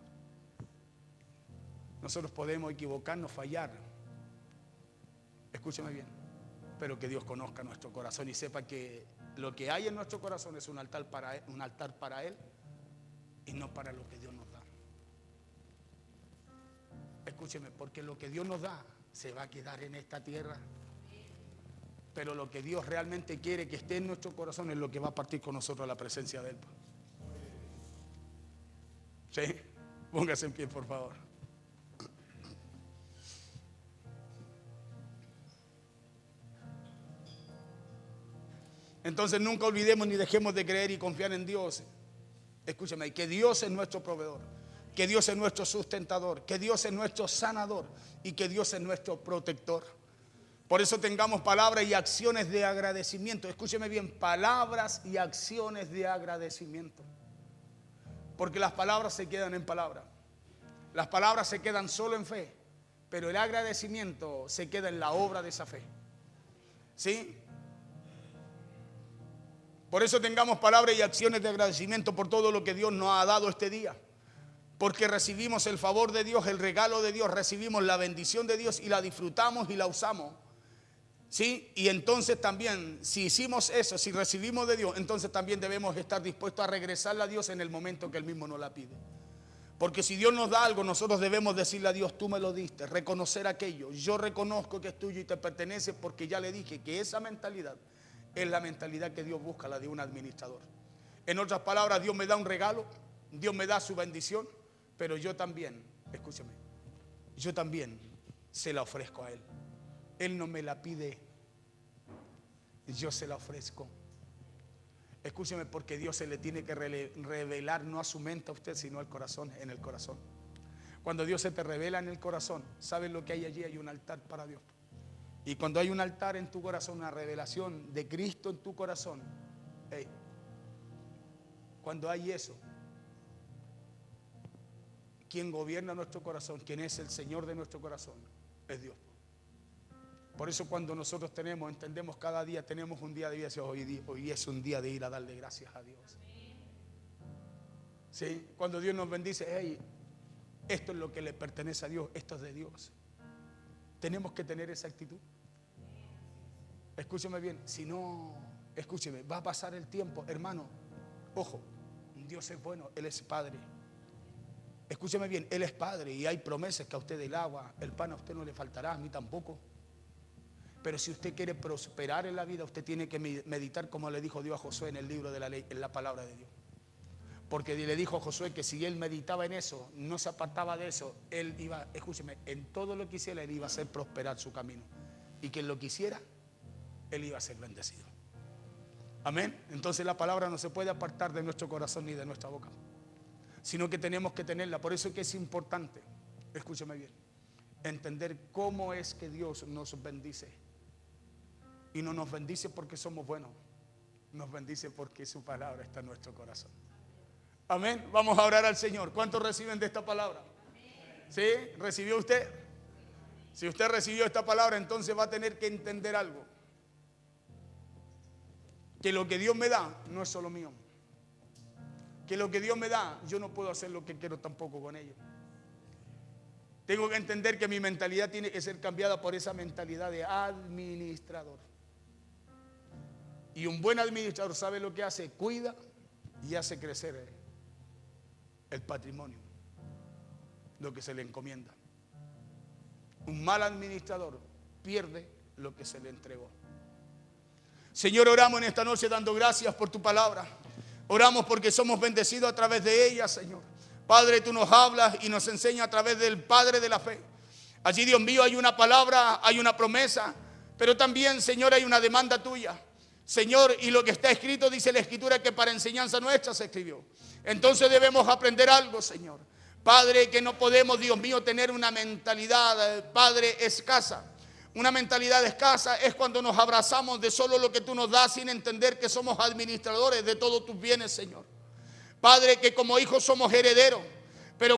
[SPEAKER 1] Nosotros podemos equivocarnos, fallar. Escúchame bien. Pero que Dios conozca nuestro corazón y sepa que lo que hay en nuestro corazón es un altar para Él y no para lo que Dios nos da. Escúcheme, porque lo que Dios nos da se va a quedar en esta tierra. Pero lo que Dios realmente quiere que esté en nuestro corazón es lo que va a partir con nosotros a la presencia de Él. ¿Sí? Póngase en pie, por favor. Entonces nunca olvidemos ni dejemos de creer y confiar en Dios. Escúchame, que Dios es nuestro proveedor, que Dios es nuestro sustentador, que Dios es nuestro sanador y que Dios es nuestro protector. Por eso tengamos palabras y acciones de agradecimiento. Escúcheme bien, palabras y acciones de agradecimiento. Porque las palabras se quedan en palabras. Las palabras se quedan solo en fe, pero el agradecimiento se queda en la obra de esa fe. ¿Sí? Por eso tengamos palabras y acciones de agradecimiento por todo lo que Dios nos ha dado este día. Porque recibimos el favor de Dios, el regalo de Dios, recibimos la bendición de Dios y la disfrutamos y la usamos. ¿Sí? Y entonces también, si hicimos eso, si recibimos de Dios, entonces también debemos estar dispuestos a regresarle a Dios en el momento que Él mismo nos la pide. Porque si Dios nos da algo, nosotros debemos decirle a Dios, tú me lo diste, reconocer aquello. Yo reconozco que es tuyo y te pertenece porque ya le dije que esa mentalidad es la mentalidad que Dios busca, la de un administrador. En otras palabras, Dios me da un regalo, Dios me da su bendición, pero yo también, escúcheme, yo también se la ofrezco a Él. Él no me la pide, yo se la ofrezco. Escúcheme, porque Dios se le tiene que revelar no a su mente a usted, sino al corazón, en el corazón. Cuando Dios se te revela en el corazón, ¿sabes lo que hay allí? Hay un altar para Dios. Y cuando hay un altar en tu corazón, una revelación de Cristo en tu corazón, hey, cuando hay eso, quien gobierna nuestro corazón, quien es el Señor de nuestro corazón, es Dios. Por eso cuando nosotros entendemos cada día, tenemos un día de vida, hoy es un día de ir a darle gracias a Dios. ¿Sí? Cuando Dios nos bendice, hey, esto es lo que le pertenece a Dios, esto es de Dios. Tenemos que tener esa actitud. Escúcheme bien, si no, escúcheme, va a pasar el tiempo, hermano, ojo, Dios es bueno, Él es Padre. Escúcheme bien, Él es Padre y hay promesas que a usted el agua, el pan a usted no le faltará, a mí tampoco. Pero si usted quiere prosperar en la vida, usted tiene que meditar como le dijo Dios a Josué en el libro de la ley, en la palabra de Dios. Porque le dijo a Josué que si él meditaba en eso, no se apartaba de eso, él iba, escúcheme, en todo lo que hiciera, él iba a hacer prosperar su camino. Y que en lo que hiciera, él iba a ser bendecido. Amén. Entonces la palabra no se puede apartar de nuestro corazón ni de nuestra boca, sino que tenemos que tenerla. Por eso es que es importante, escúcheme bien, entender cómo es que Dios nos bendice. Y no nos bendice porque somos buenos, nos bendice porque su palabra está en nuestro corazón. Amén. Vamos a orar al Señor. ¿Cuántos reciben de esta palabra? ¿Sí? ¿Recibió usted? Si usted recibió esta palabra, entonces va a tener que entender algo. Que lo que Dios me da no es solo mío. Que lo que Dios me da, yo no puedo hacer lo que quiero tampoco con ello. Tengo que entender que mi mentalidad tiene que ser cambiada por esa mentalidad de administrador. Y un buen administrador sabe lo que hace, cuida y hace crecer el patrimonio, lo que se le encomienda. Un mal administrador pierde lo que se le entregó. Señor, oramos en esta noche dando gracias por tu palabra. Oramos porque somos bendecidos a través de ella, Señor. Padre, tú nos hablas y nos enseñas a través del Padre de la fe. Allí, Dios mío, hay una palabra, hay una promesa, pero también, Señor, hay una demanda tuya. Señor, y lo que está escrito, dice la Escritura, que para enseñanza nuestra se escribió. Entonces debemos aprender algo, Señor. Padre, que no podemos, Dios mío, tener una mentalidad, Padre, escasa. Una mentalidad escasa es cuando nos abrazamos de solo lo que tú nos das sin entender que somos administradores de todos tus bienes, Señor. Padre, que como hijos somos herederos.